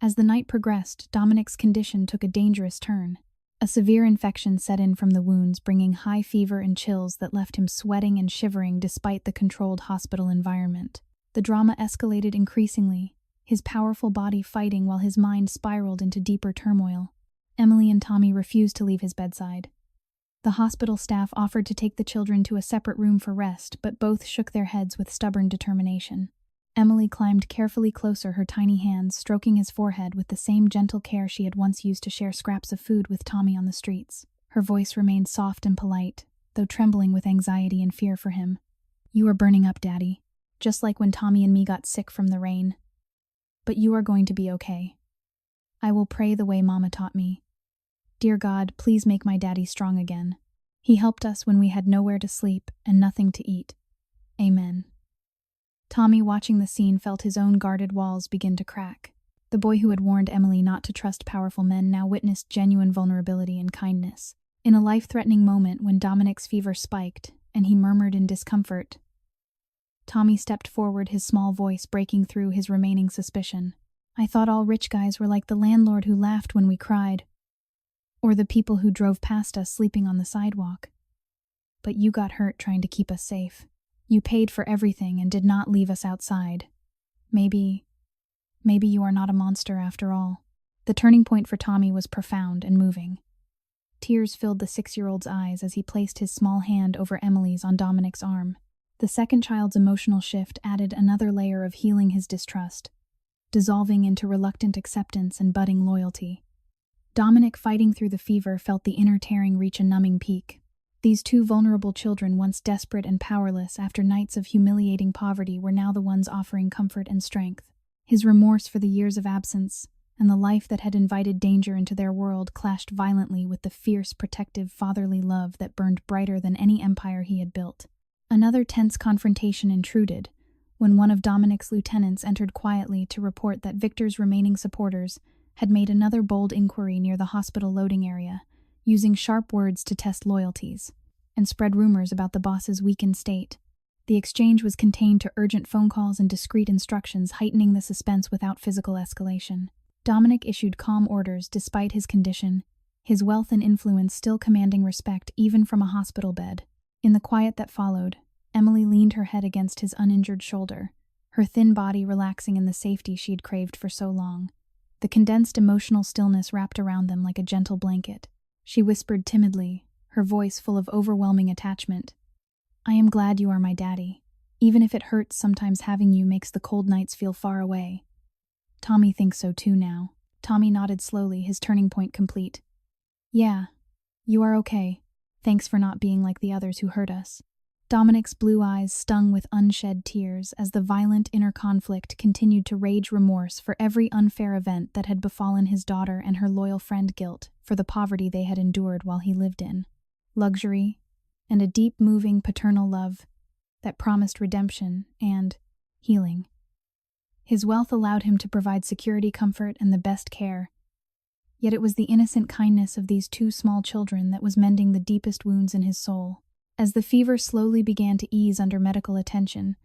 As the night progressed, Dominic's condition took a dangerous turn. A severe infection set in from the wounds, bringing high fever and chills that left him sweating and shivering despite the controlled hospital environment. The drama escalated increasingly, his powerful body fighting while his mind spiraled into deeper turmoil. Emily and Tommy refused to leave his bedside. The hospital staff offered to take the children to a separate room for rest, but both shook their heads with stubborn determination. Emily climbed carefully closer, her tiny hands stroking his forehead with the same gentle care she had once used to share scraps of food with Tommy on the streets. Her voice remained soft and polite, though trembling with anxiety and fear for him. You are burning up, Daddy, just like when Tommy and me got sick from the rain. But you are going to be okay. I will pray the way Mama taught me. Dear God, please make my daddy strong again. He helped us when we had nowhere to sleep and nothing to eat. Amen. Tommy, watching the scene, felt his own guarded walls begin to crack. The boy who had warned Emily not to trust powerful men now witnessed genuine vulnerability and kindness. In a life-threatening moment when Dominic's fever spiked and he murmured in discomfort, Tommy stepped forward, his small voice breaking through his remaining suspicion. I thought all rich guys were like the landlord who laughed when we cried, or the people who drove past us sleeping on the sidewalk. But you got hurt trying to keep us safe. You paid for everything and did not leave us outside. Maybe you are not a monster after all. The turning point for Tommy was profound and moving. Tears filled the 6-year-old's eyes as he placed his small hand over Emily's on Dominic's arm. The second child's emotional shift added another layer of healing his distrust, dissolving into reluctant acceptance and budding loyalty. Dominic, fighting through the fever, felt the inner tearing reach a numbing peak. These two vulnerable children, once desperate and powerless after nights of humiliating poverty, were now the ones offering comfort and strength. His remorse for the years of absence and the life that had invited danger into their world clashed violently with the fierce, protective, fatherly love that burned brighter than any empire he had built. Another tense confrontation intruded when one of Dominic's lieutenants entered quietly to report that Victor's remaining supporters had made another bold inquiry near the hospital loading area, using sharp words to test loyalties, and spread rumors about the boss's weakened state. The exchange was contained to urgent phone calls and discreet instructions, heightening the suspense without physical escalation. Dominic issued calm orders despite his condition, his wealth and influence still commanding respect even from a hospital bed. In the quiet that followed, Emily leaned her head against his uninjured shoulder, her thin body relaxing in the safety she'd craved for so long. The condensed emotional stillness wrapped around them like a gentle blanket. She whispered timidly, her voice full of overwhelming attachment. I am glad you are my daddy. Even if it hurts, sometimes having you makes the cold nights feel far away. Tommy thinks so too now. Tommy nodded slowly, his turning point complete. Yeah, you are okay. Thanks for not being like the others who hurt us. Dominic's blue eyes stung with unshed tears as the violent inner conflict continued to rage, remorse for every unfair event that had befallen his daughter and her loyal friend, guilt for the poverty they had endured while he lived in, luxury, and a deep, moving paternal love that promised redemption and healing. His wealth allowed him to provide security, comfort, and the best care. Yet it was the innocent kindness of these two small children that was mending the deepest wounds in his soul. As the fever slowly began to ease under medical attention,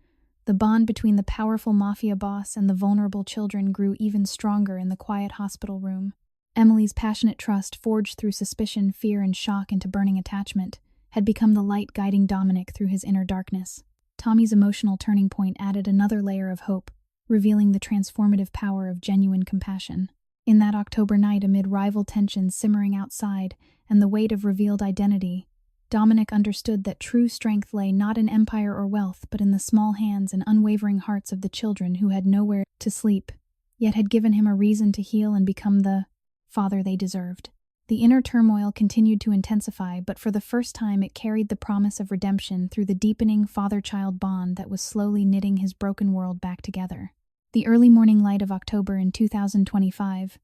the bond between the powerful Mafia boss and the vulnerable children grew even stronger in the quiet hospital room. Emily's passionate trust, forged through suspicion, fear, and shock into burning attachment, had become the light guiding Dominic through his inner darkness. Tommy's emotional turning point added another layer of hope, revealing the transformative power of genuine compassion. In that October night, amid rival tensions simmering outside and the weight of revealed identity, Dominic understood that true strength lay not in empire or wealth, but in the small hands and unwavering hearts of the children who had nowhere to sleep, yet had given him a reason to heal and become the father they deserved. The inner turmoil continued to intensify, but for the first time it carried the promise of redemption through the deepening father-child bond that was slowly knitting his broken world back together. The early morning light of October in 2025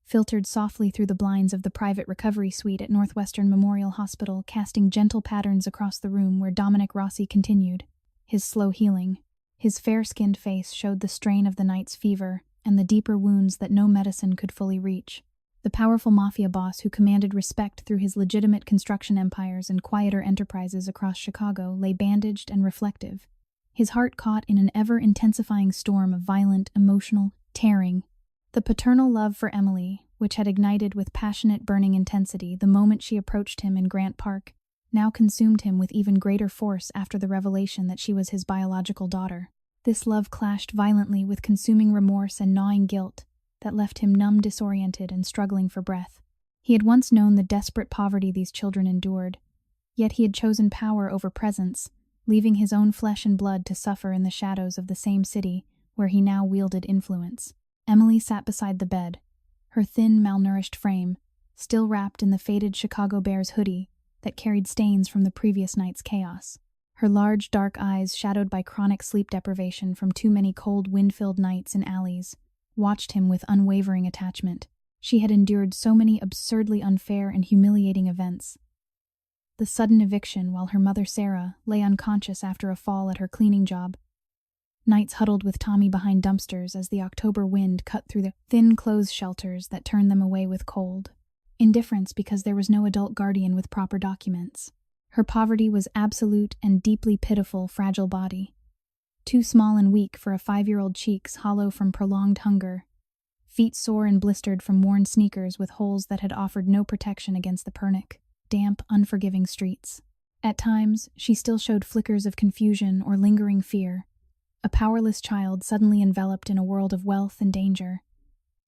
filtered softly through the blinds of the private recovery suite at Northwestern Memorial Hospital, casting gentle patterns across the room where Dominic Rossi continued his slow healing. His fair-skinned face showed the strain of the night's fever and the deeper wounds that no medicine could fully reach. The powerful Mafia boss who commanded respect through his legitimate construction empires and quieter enterprises across Chicago lay bandaged and reflective, his heart caught in an ever-intensifying storm of violent, emotional tearing. The paternal love for Emily, which had ignited with passionate, burning intensity the moment she approached him in Grant Park, now consumed him with even greater force after the revelation that she was his biological daughter. This love clashed violently with consuming remorse and gnawing guilt that left him numb, disoriented, and struggling for breath. He had once known the desperate poverty these children endured, yet he had chosen power over presence, leaving his own flesh and blood to suffer in the shadows of the same city where he now wielded influence. Emily sat beside the bed, her thin, malnourished frame still wrapped in the faded Chicago Bears hoodie that carried stains from the previous night's chaos. Her large, dark eyes, shadowed by chronic sleep deprivation from too many cold, wind-filled nights in alleys, watched him with unwavering attachment. She had endured so many absurdly unfair and humiliating events. The sudden eviction while her mother Sarah lay unconscious after a fall at her cleaning job. Nights huddled with Tommy behind dumpsters as the October wind cut through the thin clothes shelters that turned them away with cold. Indifference because there was no adult guardian with proper documents. Her poverty was absolute and deeply pitiful, fragile body. Too small and weak for a 5-year-old, cheeks hollow from prolonged hunger, feet sore and blistered from worn sneakers with holes that had offered no protection against the Pernick, damp, unforgiving streets. At times, she still showed flickers of confusion or lingering fear, a powerless child suddenly enveloped in a world of wealth and danger.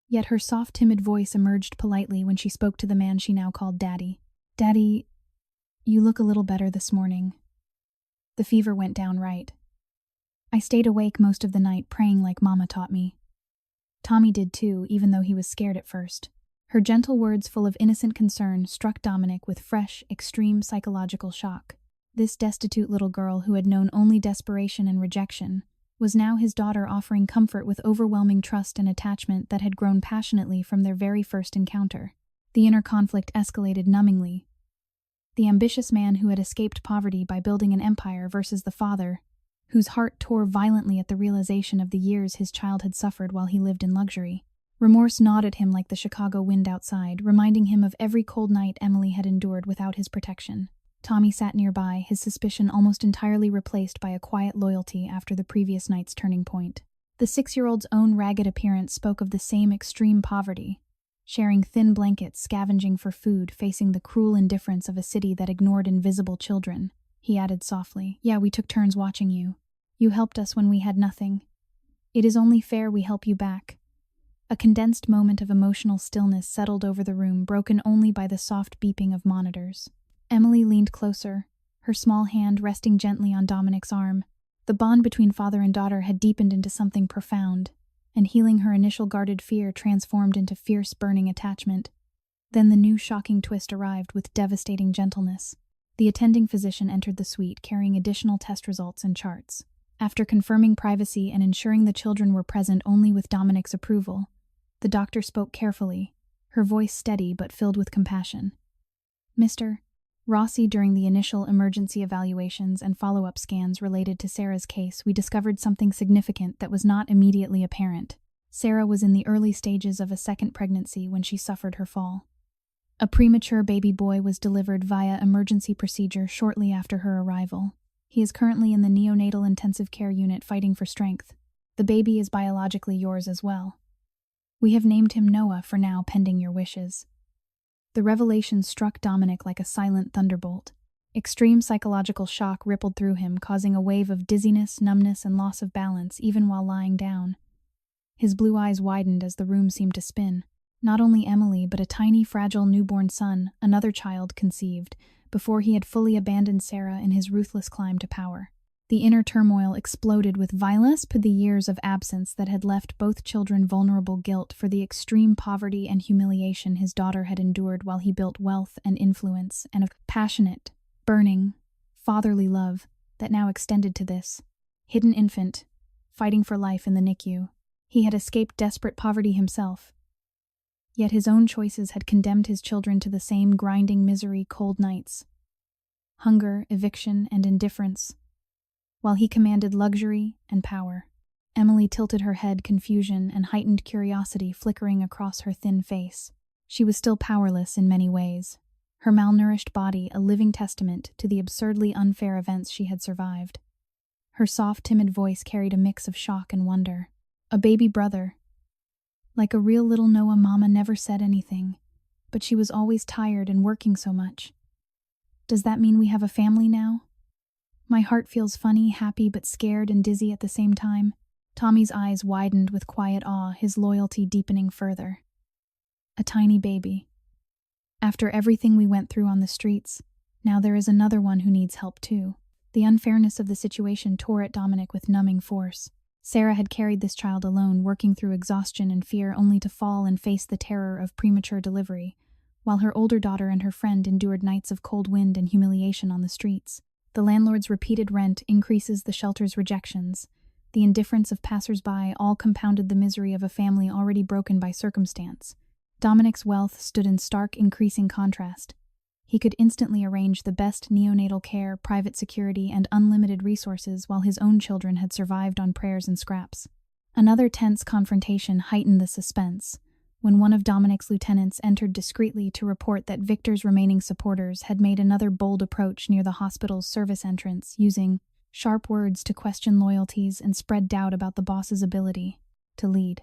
Yet her soft, timid voice emerged politely when she spoke to the man she now called Daddy. "Daddy, you look a little better this morning. The fever went down right. I stayed awake most of the night praying like Mama taught me." Tommy did too, even though he was scared at first. Her gentle words full of innocent concern struck Dominic with fresh, extreme psychological shock. This destitute little girl who had known only desperation and rejection was now his daughter, offering comfort with overwhelming trust and attachment that had grown passionately from their very first encounter. The inner conflict escalated numbingly. The ambitious man who had escaped poverty by building an empire versus the father, whose heart tore violently at the realization of the years his child had suffered while he lived in luxury. Remorse gnawed at him like the Chicago wind outside, reminding him of every cold night Emily had endured without his protection. Tommy sat nearby, his suspicion almost entirely replaced by a quiet loyalty after the previous night's turning point. The 6-year-old's own ragged appearance spoke of the same extreme poverty, sharing thin blankets, scavenging for food, facing the cruel indifference of a city that ignored invisible children. He added softly, "Yeah, we took turns watching you. You helped us when we had nothing. It is only fair we help you back." A condensed moment of emotional stillness settled over the room, broken only by the soft beeping of monitors. Emily leaned closer, her small hand resting gently on Dominic's arm. The bond between father and daughter had deepened into something profound, and healing her initial guarded fear transformed into fierce, burning attachment. Then the new shocking twist arrived with devastating gentleness. The attending physician entered the suite, carrying additional test results and charts. After confirming privacy and ensuring the children were present only with Dominic's approval, the doctor spoke carefully, her voice steady but filled with compassion. "Mr. Rossi, during the initial emergency evaluations and follow-up scans related to Sarah's case, we discovered something significant that was not immediately apparent. Sarah was in the early stages of a second pregnancy when she suffered her fall. A premature baby boy was delivered via emergency procedure shortly after her arrival. He is currently in the neonatal intensive care unit fighting for strength. The baby is biologically yours as well. We have named him Noah for now, pending your wishes." The revelation struck Dominic like a silent thunderbolt. Extreme psychological shock rippled through him, causing a wave of dizziness, numbness, and loss of balance even while lying down. His blue eyes widened as the room seemed to spin. Not only Emily, but a tiny, fragile newborn son, another child conceived, before he had fully abandoned Sarah in his ruthless climb to power. The inner turmoil exploded with violence for the years of absence that had left both children vulnerable guilt for the extreme poverty and humiliation his daughter had endured while he built wealth and influence, and a passionate, burning, fatherly love that now extended to this hidden infant, fighting for life in the NICU. He had escaped desperate poverty himself, yet his own choices had condemned his children to the same grinding misery, cold nights, hunger, eviction, and indifference, while he commanded luxury and power. Emily tilted her head, confusion and heightened curiosity flickering across her thin face. She was still powerless in many ways, her malnourished body a living testament to the absurdly unfair events she had survived. Her soft, timid voice carried a mix of shock and wonder. A baby brother. Like a real little Noah, Mama never said anything, but she was always tired and working so much. Does that mean we have a family now? My heart feels funny, happy, but scared and dizzy at the same time. Tommy's eyes widened with quiet awe, his loyalty deepening further. A tiny baby. After everything we went through on the streets, now there is another one who needs help too. The unfairness of the situation tore at Dominic with numbing force. Sarah had carried this child alone, working through exhaustion and fear only to fall and face the terror of premature delivery, while her older daughter and her friend endured nights of cold wind and humiliation on the streets. The landlord's repeated rent increases the shelter's rejections. The indifference of passers-by all compounded the misery of a family already broken by circumstance. Dominic's wealth stood in stark, increasing contrast. He could instantly arrange the best neonatal care, private security, and unlimited resources, while his own children had survived on prayers and scraps. Another tense confrontation heightened the suspense, when one of Dominic's lieutenants entered discreetly to report that Victor's remaining supporters had made another bold approach near the hospital's service entrance, using sharp words to question loyalties and spread doubt about the boss's ability to lead.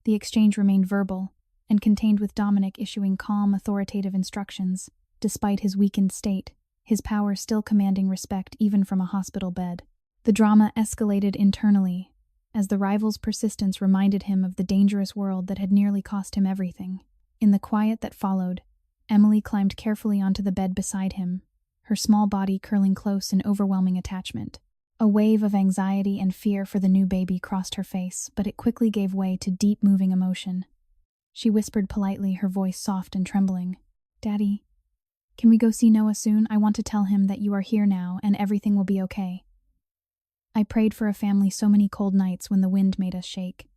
The exchange remained verbal, and contained with Dominic issuing calm, authoritative instructions. Despite his weakened state, his power still commanding respect even from a hospital bed. The drama escalated internally, as the rival's persistence reminded him of the dangerous world that had nearly cost him everything. In the quiet that followed, Emily climbed carefully onto the bed beside him, her small body curling close in overwhelming attachment. A wave of anxiety and fear for the new baby crossed her face, but it quickly gave way to deep, moving emotion. She whispered politely, her voice soft and trembling, "Daddy, can we go see Noah soon? I want to tell him that you are here now and everything will be okay. I prayed for a family so many cold nights when the wind made us shake.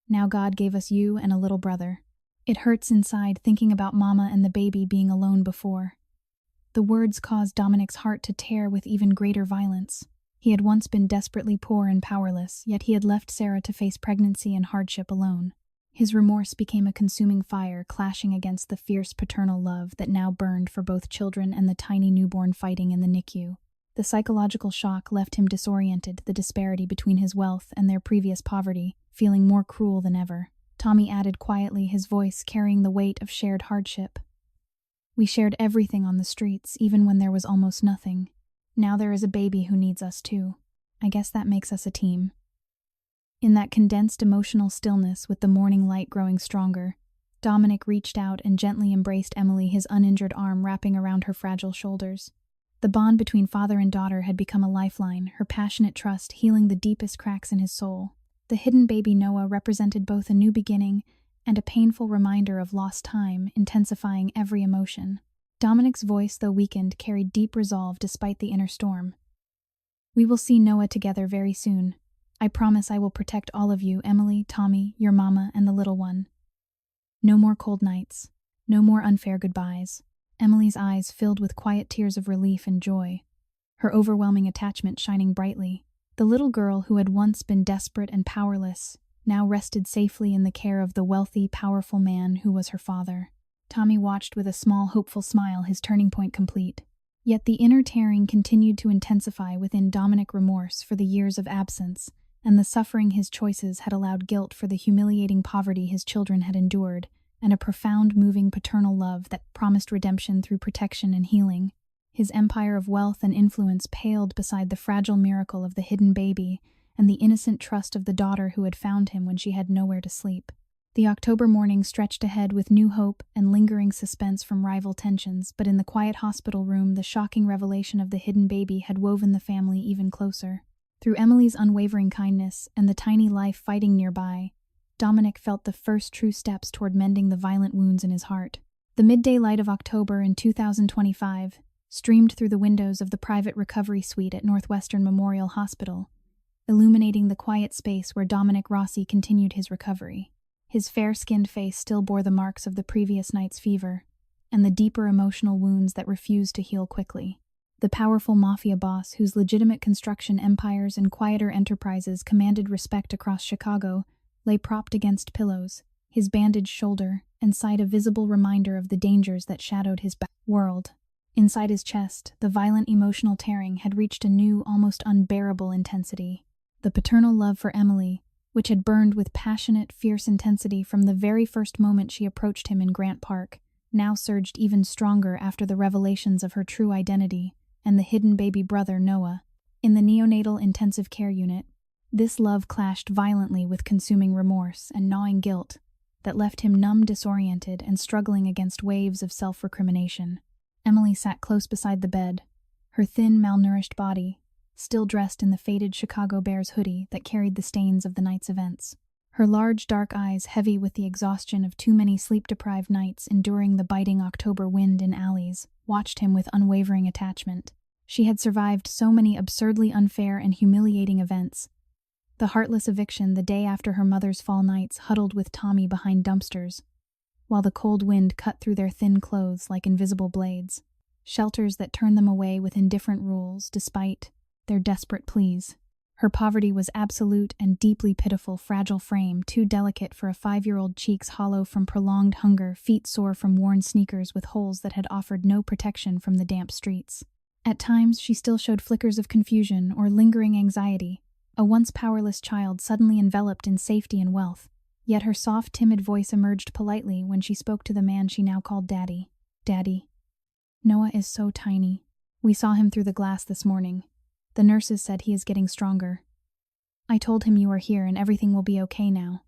Now God gave us you and a little brother. It hurts inside thinking about Mama and the baby being alone before." The words caused Dominic's heart to tear with even greater violence. He had once been desperately poor and powerless, yet he had left Sarah to face pregnancy and hardship alone. His remorse became a consuming fire, clashing against the fierce paternal love that now burned for both children and the tiny newborn fighting in the NICU. The psychological shock left him disoriented, the disparity between his wealth and their previous poverty feeling more cruel than ever. Tommy added quietly, his voice carrying the weight of shared hardship. "We shared everything on the streets, even when there was almost nothing. Now there is a baby who needs us too. I guess that makes us a team." In that condensed emotional stillness, with the morning light growing stronger, Dominic reached out and gently embraced Emily, his uninjured arm wrapping around her fragile shoulders. The bond between father and daughter had become a lifeline, her passionate trust healing the deepest cracks in his soul. The hidden baby Noah represented both a new beginning and a painful reminder of lost time, intensifying every emotion. Dominic's voice, though weakened, carried deep resolve despite the inner storm. "We will see Noah together very soon. I promise I will protect all of you, Emily, Tommy, your mama, and the little one. No more cold nights. No more unfair goodbyes." Emily's eyes filled with quiet tears of relief and joy, her overwhelming attachment shining brightly. The little girl who had once been desperate and powerless now rested safely in the care of the wealthy, powerful man who was her father. Tommy watched with a small, hopeful smile, his turning point complete. Yet the inner tearing continued to intensify within Dominic, remorse for the years of absence and the suffering his choices had allowed, guilt for the humiliating poverty his children had endured, and a profound, moving paternal love that promised redemption through protection and healing. His empire of wealth and influence paled beside the fragile miracle of the hidden baby and the innocent trust of the daughter who had found him when she had nowhere to sleep. The October morning stretched ahead with new hope and lingering suspense from rival tensions, but in the quiet hospital room, the shocking revelation of the hidden baby had woven the family even closer. Through Emily's unwavering kindness and the tiny life fighting nearby, Dominic felt the first true steps toward mending the violent wounds in his heart. The midday light of October in 2025 streamed through the windows of the private recovery suite at Northwestern Memorial Hospital, illuminating the quiet space where Dominic Rossi continued his recovery. His fair-skinned face still bore the marks of the previous night's fever, and the deeper emotional wounds that refused to heal quickly. The powerful Mafia boss, whose legitimate construction empires and quieter enterprises commanded respect across Chicago, lay propped against pillows, his bandaged shoulder and side a visible reminder of the dangers that shadowed his world. Inside his chest, the violent emotional tearing had reached a new, almost unbearable intensity. The paternal love for Emily, which had burned with passionate, fierce intensity from the very first moment she approached him in Grant Park, now surged even stronger after the revelations of her true identity and the hidden baby brother, Noah. In the neonatal intensive care unit, this love clashed violently with consuming remorse and gnawing guilt that left him numb, disoriented, and struggling against waves of self-recrimination. Emily sat close beside the bed, her thin, malnourished body still dressed in the faded Chicago Bears hoodie that carried the stains of the night's events. Her large, dark eyes, heavy with the exhaustion of too many sleep-deprived nights enduring the biting October wind in alleys, watched him with unwavering attachment. She had survived so many absurdly unfair and humiliating events. The heartless eviction the day after her mother's fall nights, huddled with Tommy behind dumpsters, while the cold wind cut through their thin clothes like invisible blades. Shelters that turned them away with indifferent rules, despite their desperate pleas. Her poverty was absolute and deeply pitiful, fragile frame, too delicate for a 5-year-old, cheeks hollow from prolonged hunger, feet sore from worn sneakers with holes that had offered no protection from the damp streets. At times, she still showed flickers of confusion or lingering anxiety, a once powerless child suddenly enveloped in safety and wealth. Yet her soft, timid voice emerged politely when she spoke to the man she now called Daddy. Daddy. Noah is so tiny. We saw him through the glass this morning. The nurses said he is getting stronger. I told him you are here and everything will be okay now.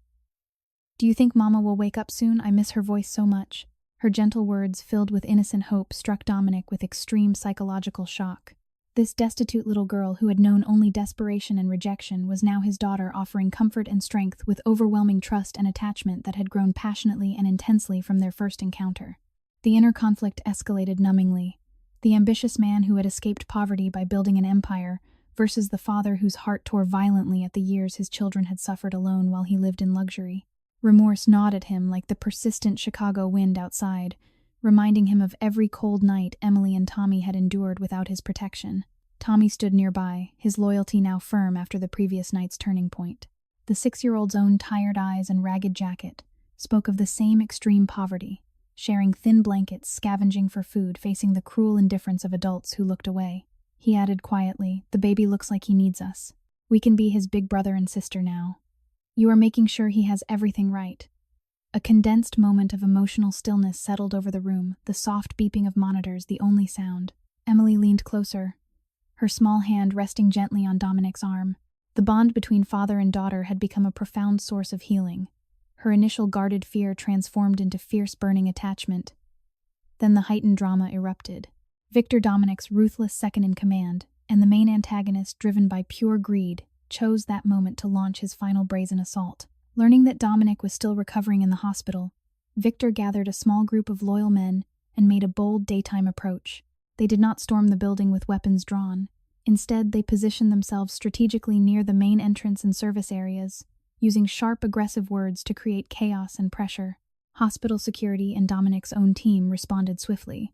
Do you think Mama will wake up soon? I miss her voice so much. Her gentle words, filled with innocent hope, struck Dominic with extreme psychological shock. This destitute little girl who had known only desperation and rejection was now his daughter, offering comfort and strength with overwhelming trust and attachment that had grown passionately and intensely from their first encounter. The inner conflict escalated numbingly. The ambitious man who had escaped poverty by building an empire versus the father whose heart tore violently at the years his children had suffered alone while he lived in luxury. Remorse gnawed at him like the persistent Chicago wind outside, reminding him of every cold night Emily and Tommy had endured without his protection. Tommy stood nearby, his loyalty now firm after the previous night's turning point. The 6-year-old's own tired eyes and ragged jacket spoke of the same extreme poverty, sharing thin blankets, scavenging for food, facing the cruel indifference of adults who looked away. He added quietly, "The baby looks like he needs us. We can be his big brother and sister now. You are making sure he has everything right." A condensed moment of emotional stillness settled over the room, the soft beeping of monitors the only sound. Emily leaned closer, her small hand resting gently on Dominic's arm. The bond between father and daughter had become a profound source of healing. Her initial guarded fear transformed into fierce burning attachment. Then the heightened drama erupted. Victor, Dominic's ruthless second-in-command, and the main antagonist, driven by pure greed, chose that moment to launch his final brazen assault. Learning that Dominic was still recovering in the hospital, Victor gathered a small group of loyal men and made a bold daytime approach. They did not storm the building with weapons drawn. Instead, they positioned themselves strategically near the main entrance and service areas, using sharp, aggressive words to create chaos and pressure. Hospital security and Dominic's own team responded swiftly,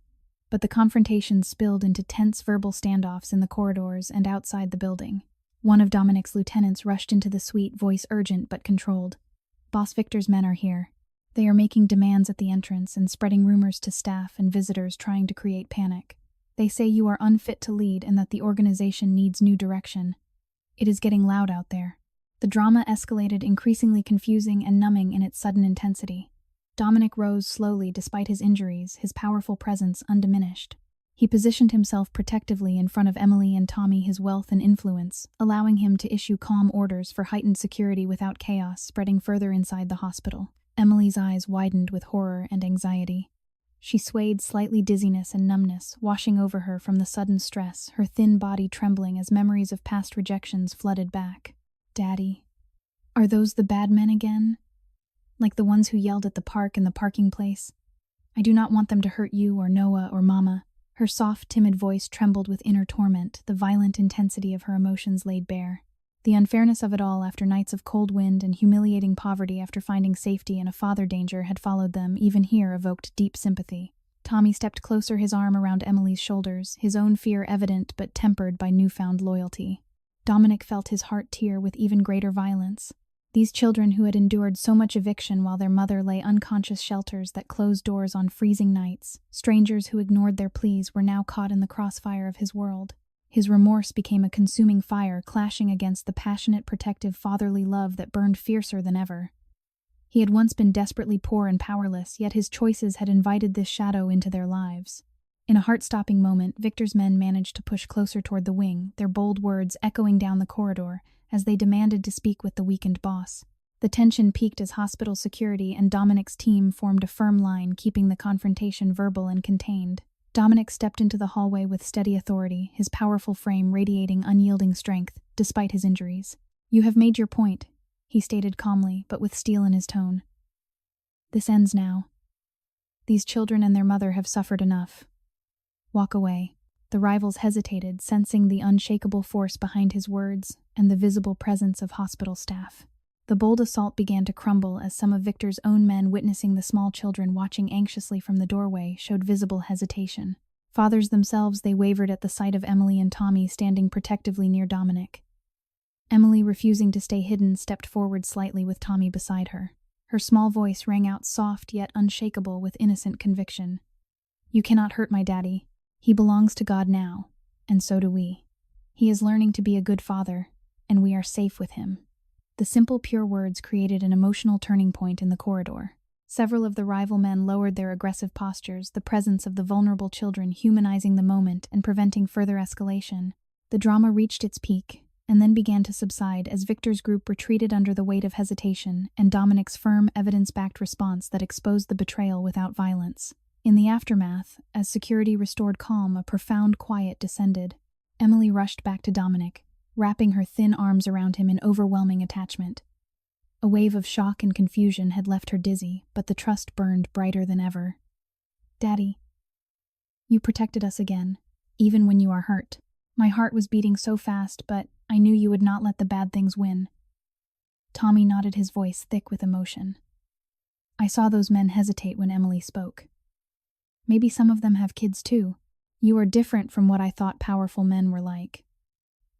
but the confrontation spilled into tense verbal standoffs in the corridors and outside the building. One of Dominic's lieutenants rushed into the suite, voice urgent but controlled. "Boss Victor's men are here. They are making demands at the entrance and spreading rumors to staff and visitors, trying to create panic. They say you are unfit to lead and that the organization needs new direction. It is getting loud out there." The drama escalated, increasingly confusing and numbing in its sudden intensity. Dominic rose slowly despite his injuries, his powerful presence undiminished. He positioned himself protectively in front of Emily and Tommy, his wealth and influence, allowing him to issue calm orders for heightened security without chaos spreading further inside the hospital. Emily's eyes widened with horror and anxiety. She swayed, slightly dizziness and numbness washing over her from the sudden stress, her thin body trembling as memories of past rejections flooded back. "Daddy, are those the bad men again? Like the ones who yelled at the park in the parking place? I do not want them to hurt you or Noah or Mama." Her soft, timid voice trembled with inner torment, the violent intensity of her emotions laid bare. The unfairness of it all, after nights of cold wind and humiliating poverty after finding safety in a father danger had followed them, even here evoked deep sympathy. Tommy stepped closer, his arm around Emily's shoulders, his own fear evident but tempered by newfound loyalty. Dominic felt his heart tear with even greater violence. These children who had endured so much eviction while their mother lay unconscious, shelters that closed doors on freezing nights, strangers who ignored their pleas, were now caught in the crossfire of his world. His remorse became a consuming fire, clashing against the passionate, protective, fatherly love that burned fiercer than ever. He had once been desperately poor and powerless, yet his choices had invited this shadow into their lives. In a heart-stopping moment, Victor's men managed to push closer toward the wing, their bold words echoing down the corridor as they demanded to speak with the weakened boss. The tension peaked as hospital security and Dominic's team formed a firm line, keeping the confrontation verbal and contained. Dominic stepped into the hallway with steady authority, his powerful frame radiating unyielding strength, despite his injuries. "You have made your point," he stated calmly, but with steel in his tone. "This ends now. These children and their mother have suffered enough. Walk away." The rivals hesitated, sensing the unshakable force behind his words and the visible presence of hospital staff. The bold assault began to crumble as some of Victor's own men, witnessing the small children watching anxiously from the doorway, showed visible hesitation. Fathers themselves, they wavered at the sight of Emily and Tommy standing protectively near Dominic. Emily, refusing to stay hidden, stepped forward slightly with Tommy beside her. Her small voice rang out soft yet unshakable with innocent conviction. "You cannot hurt my daddy. He belongs to God now, and so do we. He is learning to be a good father, and we are safe with him." The simple, pure words created an emotional turning point in the corridor. Several of the rival men lowered their aggressive postures, the presence of the vulnerable children humanizing the moment and preventing further escalation. The drama reached its peak, and then began to subside as Victor's group retreated under the weight of hesitation and Dominic's firm, evidence-backed response that exposed the betrayal without violence. In the aftermath, as security restored calm, a profound quiet descended. Emily rushed back to Dominic, wrapping her thin arms around him in overwhelming attachment. A wave of shock and confusion had left her dizzy, but the trust burned brighter than ever. "Daddy, you protected us again, even when you are hurt. My heart was beating so fast, but I knew you would not let the bad things win." Tommy nodded, his voice thick with emotion. "I saw those men hesitate when Emily spoke. Maybe some of them have kids too. You are different from what I thought powerful men were like."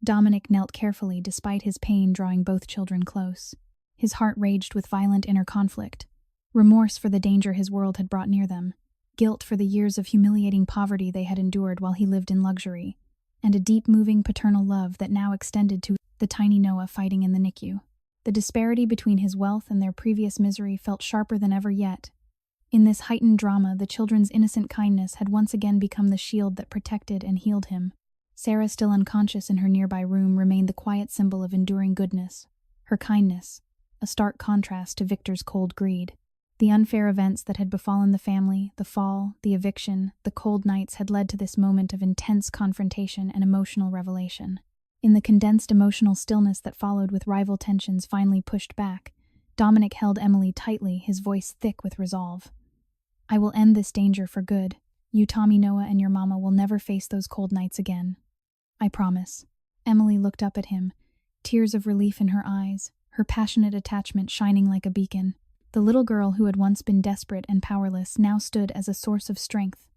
Dominic knelt carefully, despite his pain drawing both children close. His heart raged with violent inner conflict. Remorse for the danger his world had brought near them, guilt for the years of humiliating poverty they had endured while he lived in luxury, and a deep, moving paternal love that now extended to the tiny Noah fighting in the NICU. The disparity between his wealth and their previous misery felt sharper than ever yet. In this heightened drama, the children's innocent kindness had once again become the shield that protected and healed him. Sarah, still unconscious in her nearby room, remained the quiet symbol of enduring goodness. Her kindness, a stark contrast to Victor's cold greed. The unfair events that had befallen the family, the fall, the eviction, the cold nights had led to this moment of intense confrontation and emotional revelation. In the condensed emotional stillness that followed, with rival tensions finally pushed back, Dominic held Emily tightly, his voice thick with resolve. "I will end this danger for good. You, Tommy, Noah, and your mama will never face those cold nights again. I promise." Emily looked up at him, tears of relief in her eyes, her passionate attachment shining like a beacon. The little girl who had once been desperate and powerless now stood as a source of strength,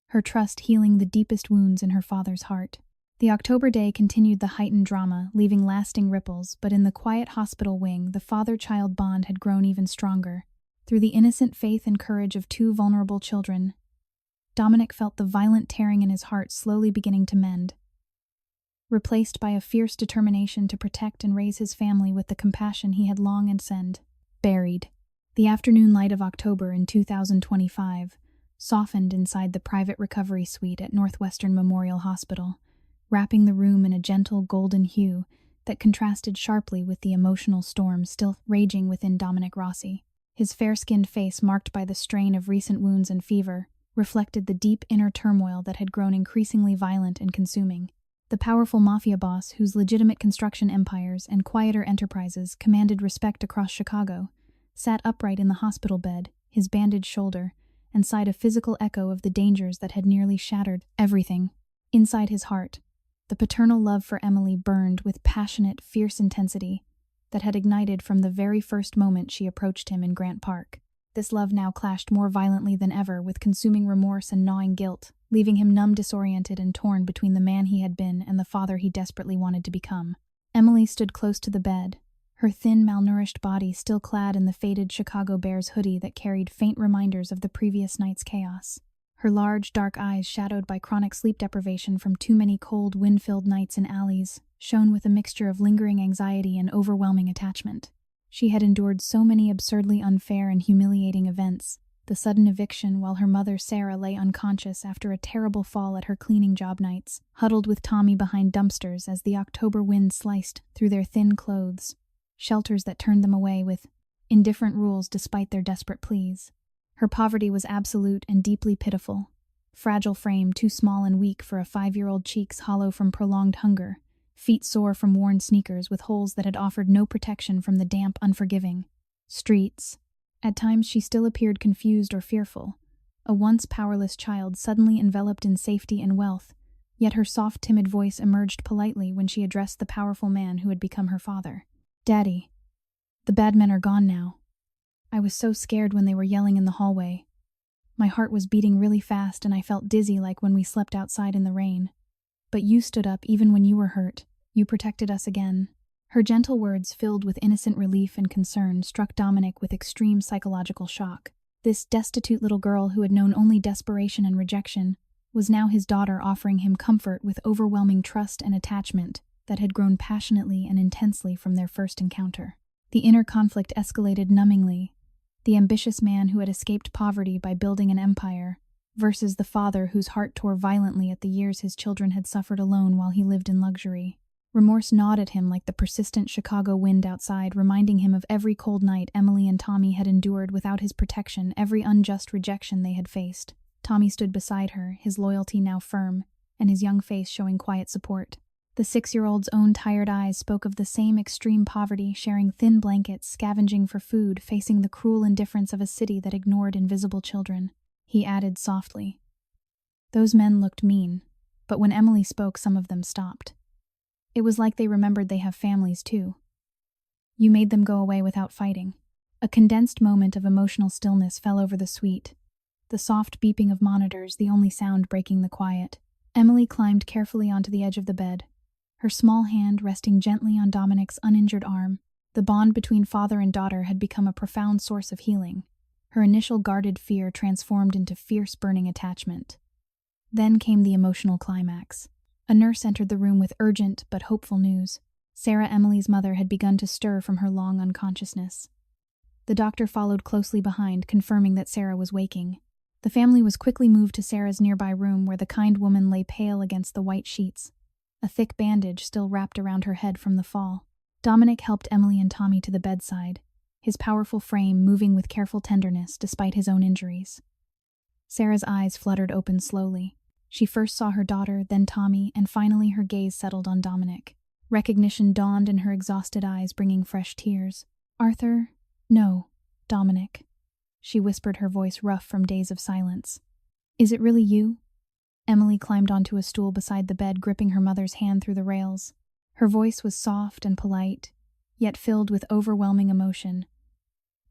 her trust healing the deepest wounds in her father's heart. The October day continued the heightened drama, leaving lasting ripples, but in the quiet hospital wing, the father-child bond had grown even stronger. Through the innocent faith and courage of two vulnerable children, Dominic felt the violent tearing in his heart slowly beginning to mend, replaced by a fierce determination to protect and raise his family with the compassion he had long and buried. The afternoon light of October in 2025 softened inside the private recovery suite at Northwestern Memorial Hospital, wrapping the room in a gentle golden hue that contrasted sharply with the emotional storm still raging within Dominic Rossi. His fair-skinned face, marked by the strain of recent wounds and fever, reflected the deep inner turmoil that had grown increasingly violent and consuming. The powerful Mafia boss, whose legitimate construction empires and quieter enterprises commanded respect across Chicago, sat upright in the hospital bed, his bandaged shoulder, and sighed, a physical echo of the dangers that had nearly shattered everything. Inside his heart, the paternal love for Emily burned with passionate, fierce intensity that had ignited from the very first moment she approached him in Grant Park. This love now clashed more violently than ever with consuming remorse and gnawing guilt, leaving him numb, disoriented, and torn between the man he had been and the father he desperately wanted to become. Emily stood close to the bed, her thin, malnourished body still clad in the faded Chicago Bears hoodie that carried faint reminders of the previous night's chaos. Her large, dark eyes, shadowed by chronic sleep deprivation from too many cold, wind-filled nights in alleys, shone with a mixture of lingering anxiety and overwhelming attachment. She had endured so many absurdly unfair and humiliating events: the sudden eviction while her mother Sarah lay unconscious after a terrible fall at her cleaning job nights, huddled with Tommy behind dumpsters as the October wind sliced through their thin clothes, shelters that turned them away with indifferent rules despite their desperate pleas. Her poverty was absolute and deeply pitiful. Fragile frame too small and weak for a 5-year-old, cheeks hollow from prolonged hunger, feet sore from worn sneakers with holes that had offered no protection from the damp, unforgiving streets. At times she still appeared confused or fearful, a once powerless child suddenly enveloped in safety and wealth, Yet her soft, timid voice emerged politely when she addressed the powerful man who had become her father. "Daddy, the bad men are gone now. I was so scared when they were yelling in the hallway. My heart was beating really fast and I felt dizzy like when we slept outside in the rain. But you stood up even when you were hurt. You protected us again." Her gentle words, filled with innocent relief and concern, struck Dominic with extreme psychological shock. This destitute little girl who had known only desperation and rejection was now his daughter, offering him comfort with overwhelming trust and attachment that had grown passionately and intensely from their first encounter. The inner conflict escalated numbingly. The ambitious man who had escaped poverty by building an empire versus the father whose heart tore violently at the years his children had suffered alone while he lived in luxury. Remorse gnawed at him like the persistent Chicago wind outside, reminding him of every cold night Emily and Tommy had endured without his protection, every unjust rejection they had faced. Tommy stood beside her, his loyalty now firm, and his young face showing quiet support. The 6-year-old's own tired eyes spoke of the same extreme poverty, sharing thin blankets, scavenging for food, facing the cruel indifference of a city that ignored invisible children. He added softly, "Those men looked mean, but when Emily spoke, some of them stopped. It was like they remembered they have families too. You made them go away without fighting." A condensed moment of emotional stillness fell over the suite, the soft beeping of monitors the only sound breaking the quiet. Emily climbed carefully onto the edge of the bed, her small hand resting gently on Dominic's uninjured arm. The bond between father and daughter had become a profound source of healing. Her initial guarded fear transformed into fierce, burning attachment. Then came the emotional climax. A nurse entered the room with urgent but hopeful news. Sarah, Emily's mother, had begun to stir from her long unconsciousness. The doctor followed closely behind, confirming that Sarah was waking. The family was quickly moved to Sarah's nearby room, where the kind woman lay pale against the white sheets, a thick bandage still wrapped around her head from the fall. Dominic helped Emily and Tommy to the bedside, his powerful frame moving with careful tenderness despite his own injuries. Sarah's eyes fluttered open slowly. She first saw her daughter, then Tommy, and finally her gaze settled on Dominic. Recognition dawned in her exhausted eyes, bringing fresh tears. "Arthur? No, Dominic," she whispered, her voice rough from days of silence. "Is it really you?" Emily climbed onto a stool beside the bed, gripping her mother's hand through the rails. Her voice was soft and polite, yet filled with overwhelming emotion.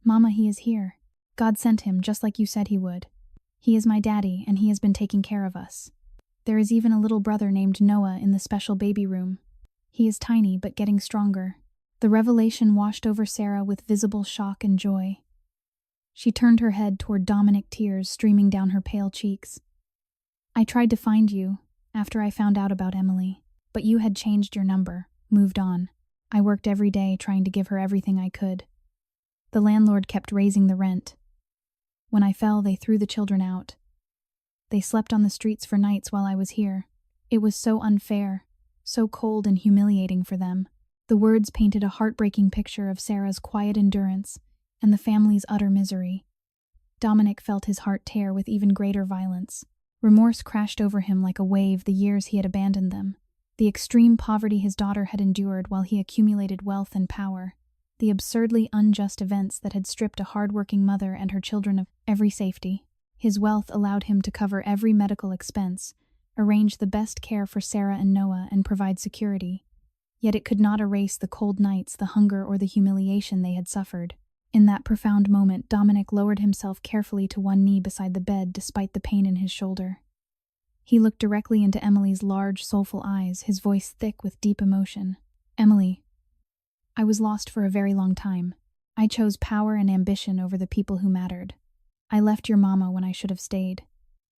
"Mama, he is here. God sent him, just like you said he would. He is my daddy, and he has been taking care of us. There is even a little brother named Noah in the special baby room. He is tiny, but getting stronger." The revelation washed over Sarah with visible shock and joy. She turned her head toward Dominic, tears streaming down her pale cheeks. "I tried to find you after I found out about Emily, but you had changed your number, moved on. I worked every day trying to give her everything I could. The landlord kept raising the rent. When I fell, they threw the children out. They slept on the streets for nights while I was here. It was so unfair, so cold and humiliating for them." The words painted a heartbreaking picture of Sarah's quiet endurance and the family's utter misery. Dominic felt his heart tear with even greater violence. Remorse crashed over him like a wave the years he had abandoned them, the extreme poverty his daughter had endured while he accumulated wealth and power, the absurdly unjust events that had stripped a hard-working mother and her children of every safety. His wealth allowed him to cover every medical expense, arrange the best care for Sarah and Noah, and provide security. Yet it could not erase the cold nights, the hunger, or the humiliation they had suffered. In that profound moment, Dominic lowered himself carefully to one knee beside the bed despite the pain in his shoulder. He looked directly into Emily's large, soulful eyes, his voice thick with deep emotion. "Emily, I was lost for a very long time. I chose power and ambition over the people who mattered. I left your mama when I should have stayed.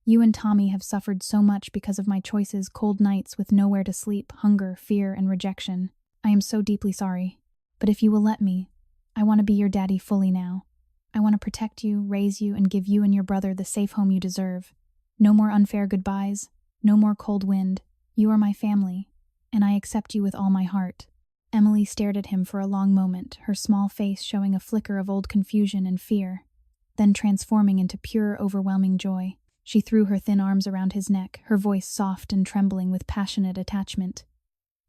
You and Tommy have suffered so much because of my choices, cold nights with nowhere to sleep, hunger, fear, and rejection. I am so deeply sorry. But if you will let me, I want to be your daddy fully now. I want to protect you, raise you, and give you and your brother the safe home you deserve. No more unfair goodbyes, no more cold wind. You are my family, and I accept you with all my heart." Emily stared at him for a long moment, her small face showing a flicker of old confusion and fear, then transforming into pure, overwhelming joy. She threw her thin arms around his neck, her voice soft and trembling with passionate attachment.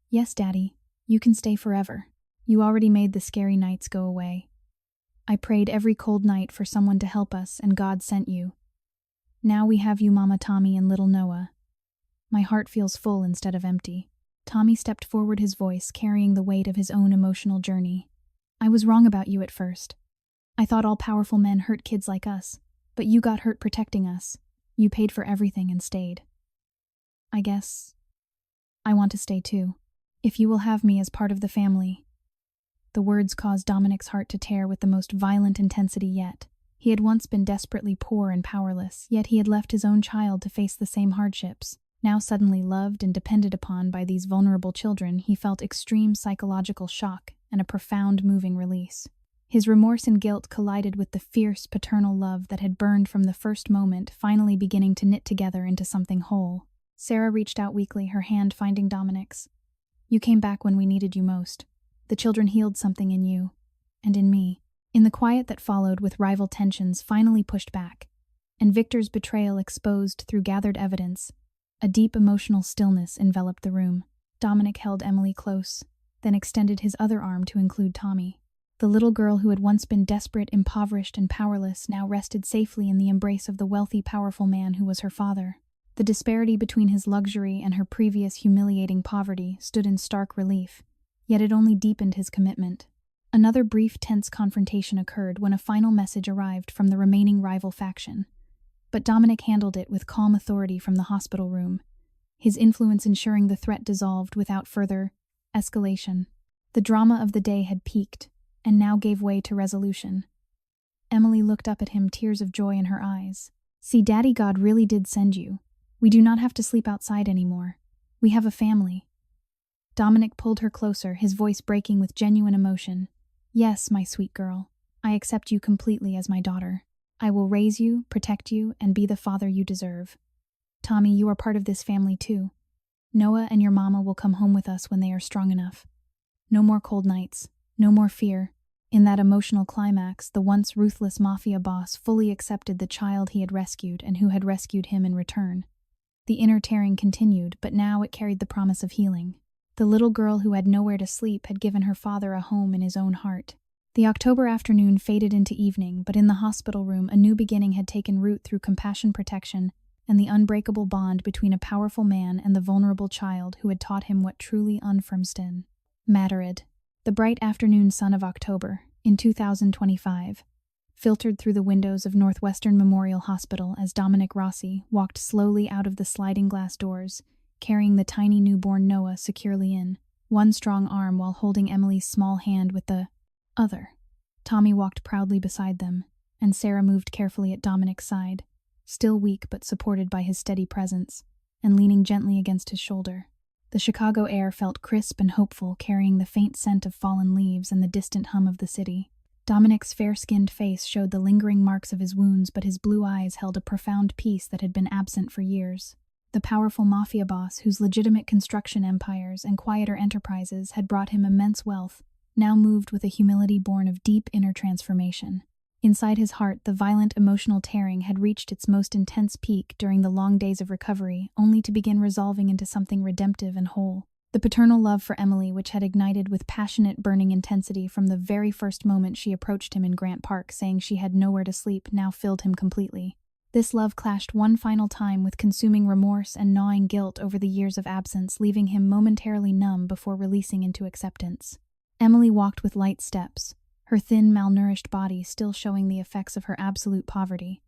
"Yes, Daddy, you can stay forever. You already made the scary nights go away. I prayed every cold night for someone to help us, and God sent you. Now we have you, Mama, Tommy, and little Noah. My heart feels full instead of empty." Tommy stepped forward, his voice carrying the weight of his own emotional journey. "I was wrong about you at first. I thought all powerful men hurt kids like us, but you got hurt protecting us. You paid for everything and stayed. I guess I want to stay too, if you will have me as part of the family." The words caused Dominic's heart to tear with the most violent intensity yet. He had once been desperately poor and powerless, yet he had left his own child to face the same hardships. Now suddenly loved and depended upon by these vulnerable children, he felt extreme psychological shock and a profound moving release. His remorse and guilt collided with the fierce paternal love that had burned from the first moment, finally beginning to knit together into something whole. Sarah reached out weakly, her hand finding Dominic's. "You came back when we needed you most. The children healed something in you, and in me." In the quiet that followed, with rival tensions finally pushed back, and Victor's betrayal exposed through gathered evidence, a deep emotional stillness enveloped the room. Dominic held Emily close, then extended his other arm to include Tommy. The little girl who had once been desperate, impoverished, and powerless now rested safely in the embrace of the wealthy, powerful man who was her father. The disparity between his luxury and her previous humiliating poverty stood in stark relief, yet it only deepened his commitment. Another brief, tense confrontation occurred when a final message arrived from the remaining rival faction. But Dominic handled it with calm authority from the hospital room, his influence ensuring the threat dissolved without further escalation. The drama of the day had peaked, and now gave way to resolution. Emily looked up at him, tears of joy in her eyes. "See, Daddy, God really did send you. We do not have to sleep outside anymore. We have a family." Dominic pulled her closer, his voice breaking with genuine emotion. "Yes, my sweet girl. I accept you completely as my daughter. I will raise you, protect you, and be the father you deserve. Tommy, you are part of this family too. Noah and your mama will come home with us when they are strong enough. No more cold nights. No more fear." In that emotional climax, the once ruthless Mafia boss fully accepted the child he had rescued and who had rescued him in return. The inner tearing continued, but now it carried the promise of healing. The little girl who had nowhere to sleep had given her father a home in his own heart. The October afternoon faded into evening, but in the hospital room a new beginning had taken root through compassion, protection, and the unbreakable bond between a powerful man and the vulnerable child who had taught him what truly unfromsten mattered. The bright afternoon sun of October, in 2025, filtered through the windows of Northwestern Memorial Hospital as Dominic Rossi walked slowly out of the sliding glass doors, carrying the tiny newborn Noah securely in one strong arm while holding Emily's small hand with the other. Tommy walked proudly beside them, and Sarah moved carefully at Dominic's side, still weak but supported by his steady presence, and leaning gently against his shoulder. The Chicago air felt crisp and hopeful, carrying the faint scent of fallen leaves and the distant hum of the city. Dominic's fair-skinned face showed the lingering marks of his wounds, but his blue eyes held a profound peace that had been absent for years. The powerful Mafia boss, whose legitimate construction empires and quieter enterprises had brought him immense wealth, now moved with a humility born of deep inner transformation. Inside his heart, the violent emotional tearing had reached its most intense peak during the long days of recovery, only to begin resolving into something redemptive and whole. The paternal love for Emily, which had ignited with passionate, burning intensity from the very first moment she approached him in Grant Park saying she had nowhere to sleep, now filled him completely. This love clashed one final time with consuming remorse and gnawing guilt over the years of absence, leaving him momentarily numb before releasing into acceptance. Emily walked with light steps, her thin, malnourished body still showing the effects of her absolute poverty.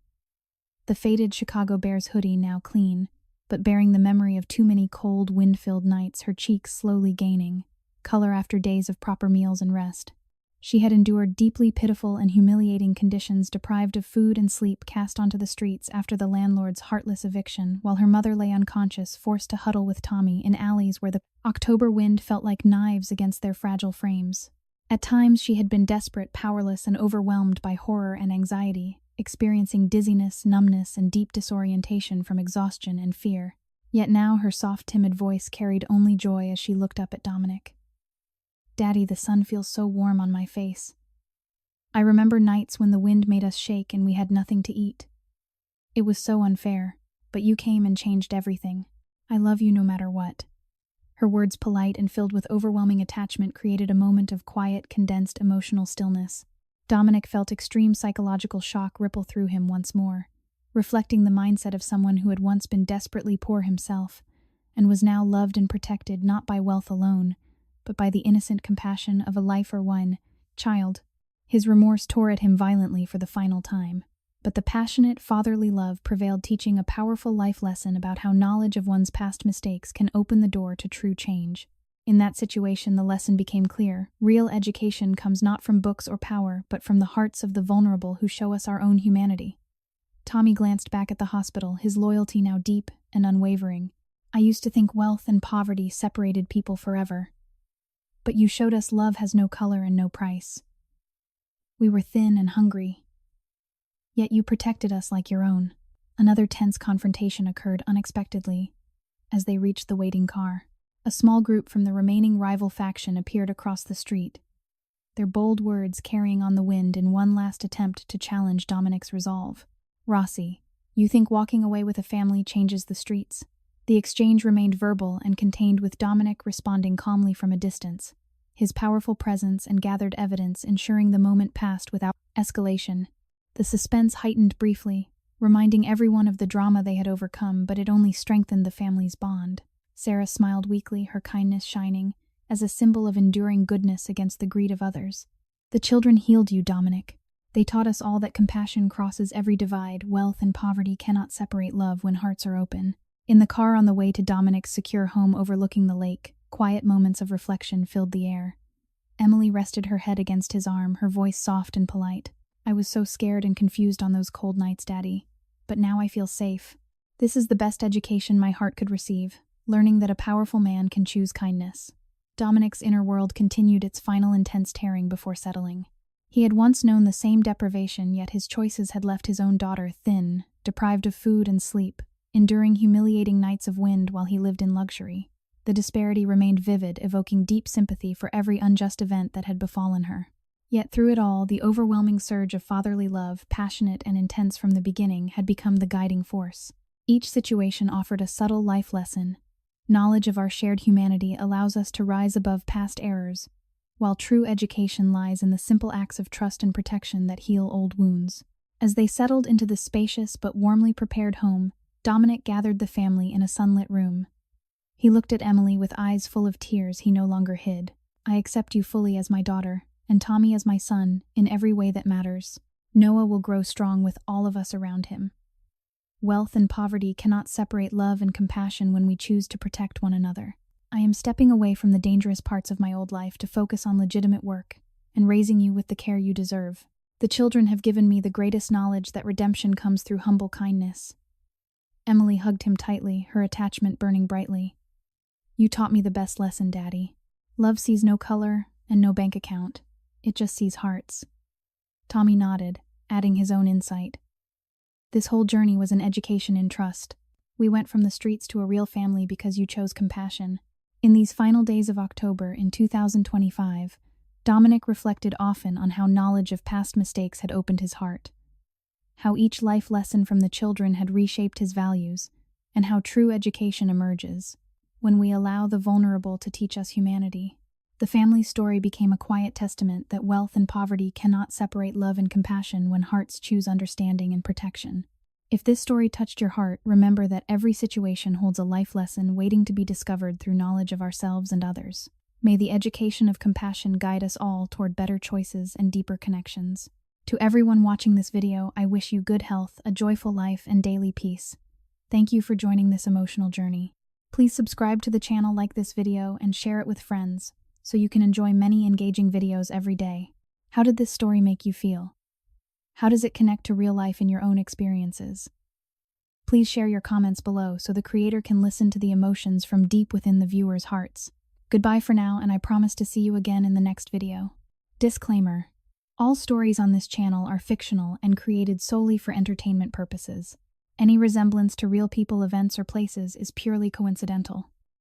The faded Chicago Bears hoodie now clean, but bearing the memory of too many cold, wind-filled nights, her cheeks slowly gaining color after days of proper meals and rest. She had endured deeply pitiful and humiliating conditions, deprived of food and sleep, cast onto the streets after the landlord's heartless eviction, while her mother lay unconscious, forced to huddle with Tommy in alleys where the October wind felt like knives against their fragile frames. At times she had been desperate, powerless, and overwhelmed by horror and anxiety, experiencing dizziness, numbness, and deep disorientation from exhaustion and fear. Yet now her soft, timid voice carried only joy as she looked up at Dominic. "Daddy, the sun feels so warm on my face. I remember nights when the wind made us shake and we had nothing to eat. It was so unfair, but you came and changed everything. I love you no matter what." Her words, polite and filled with overwhelming attachment, created a moment of quiet, condensed emotional stillness. Dominic felt extreme psychological shock ripple through him once more, reflecting the mindset of someone who had once been desperately poor himself, and was now loved and protected not by wealth alone, but by the innocent compassion of a life or one child. His remorse tore at him violently for the final time, but the passionate, fatherly love prevailed, teaching a powerful life lesson about how knowledge of one's past mistakes can open the door to true change. In that situation, the lesson became clear. Real education comes not from books or power, but from the hearts of the vulnerable who show us our own humanity. Tommy glanced back at the hospital, his loyalty now deep and unwavering. I used to think wealth and poverty separated people forever. But you showed us love has no color and no price. We were thin and hungry, yet you protected us like your own. Another tense confrontation occurred unexpectedly as they reached the waiting car. A small group from the remaining rival faction appeared across the street, their bold words carrying on the wind in one last attempt to challenge Dominic's resolve. Rossi, you think walking away with a family changes the streets? The exchange remained verbal and contained, with Dominic responding calmly from a distance, his powerful presence and gathered evidence ensuring the moment passed without escalation. The suspense heightened briefly, reminding everyone of the drama they had overcome, but it only strengthened the family's bond. Sarah smiled weakly, her kindness shining as a symbol of enduring goodness against the greed of others. The children healed you, Dominic. They taught us all that compassion crosses every divide. Wealth and poverty cannot separate love when hearts are open. In the car on the way to Dominic's secure home overlooking the lake, quiet moments of reflection filled the air. Emily rested her head against his arm, her voice soft and polite. I was so scared and confused on those cold nights, Daddy. But now I feel safe. This is the best education my heart could receive, learning that a powerful man can choose kindness. Dominic's inner world continued its final intense tearing before settling. He had once known the same deprivation, yet his choices had left his own daughter thin, deprived of food and sleep, enduring humiliating nights of wind while he lived in luxury. The disparity remained vivid, evoking deep sympathy for every unjust event that had befallen her. Yet through it all, the overwhelming surge of fatherly love, passionate and intense from the beginning, had become the guiding force. Each situation offered a subtle life lesson. Knowledge of our shared humanity allows us to rise above past errors, while true education lies in the simple acts of trust and protection that heal old wounds. As they settled into the spacious but warmly prepared home, Dominic gathered the family in a sunlit room. He looked at Emily with eyes full of tears he no longer hid. I accept you fully as my daughter, and Tommy as my son, in every way that matters. Noah will grow strong with all of us around him. Wealth and poverty cannot separate love and compassion when we choose to protect one another. I am stepping away from the dangerous parts of my old life to focus on legitimate work and raising you with the care you deserve. The children have given me the greatest knowledge that redemption comes through humble kindness. Emily hugged him tightly, her attachment burning brightly. You taught me the best lesson, Daddy. Love sees no color and no bank account. It just sees hearts. Tommy nodded, adding his own insight. This whole journey was an education in trust. We went from the streets to a real family because you chose compassion. In these final days of October in 2025, Dominic reflected often on how knowledge of past mistakes had opened his heart, how each life lesson from the children had reshaped his values, and how true education emerges when we allow the vulnerable to teach us humanity. The family's story became a quiet testament that wealth and poverty cannot separate love and compassion when hearts choose understanding and protection. If this story touched your heart, remember that every situation holds a life lesson waiting to be discovered through knowledge of ourselves and others. May the education of compassion guide us all toward better choices and deeper connections. To everyone watching this video, I wish you good health, a joyful life, and daily peace. Thank you for joining this emotional journey. Please subscribe to the channel, like this video, and share it with friends, so you can enjoy many engaging videos every day. How did this story make you feel? How does it connect to real life in your own experiences? Please share your comments below so the creator can listen to the emotions from deep within the viewers' hearts. Goodbye for now, and I promise to see you again in the next video. Disclaimer: all stories on this channel are fictional and created solely for entertainment purposes. Any resemblance to real people, events, or places is purely coincidental.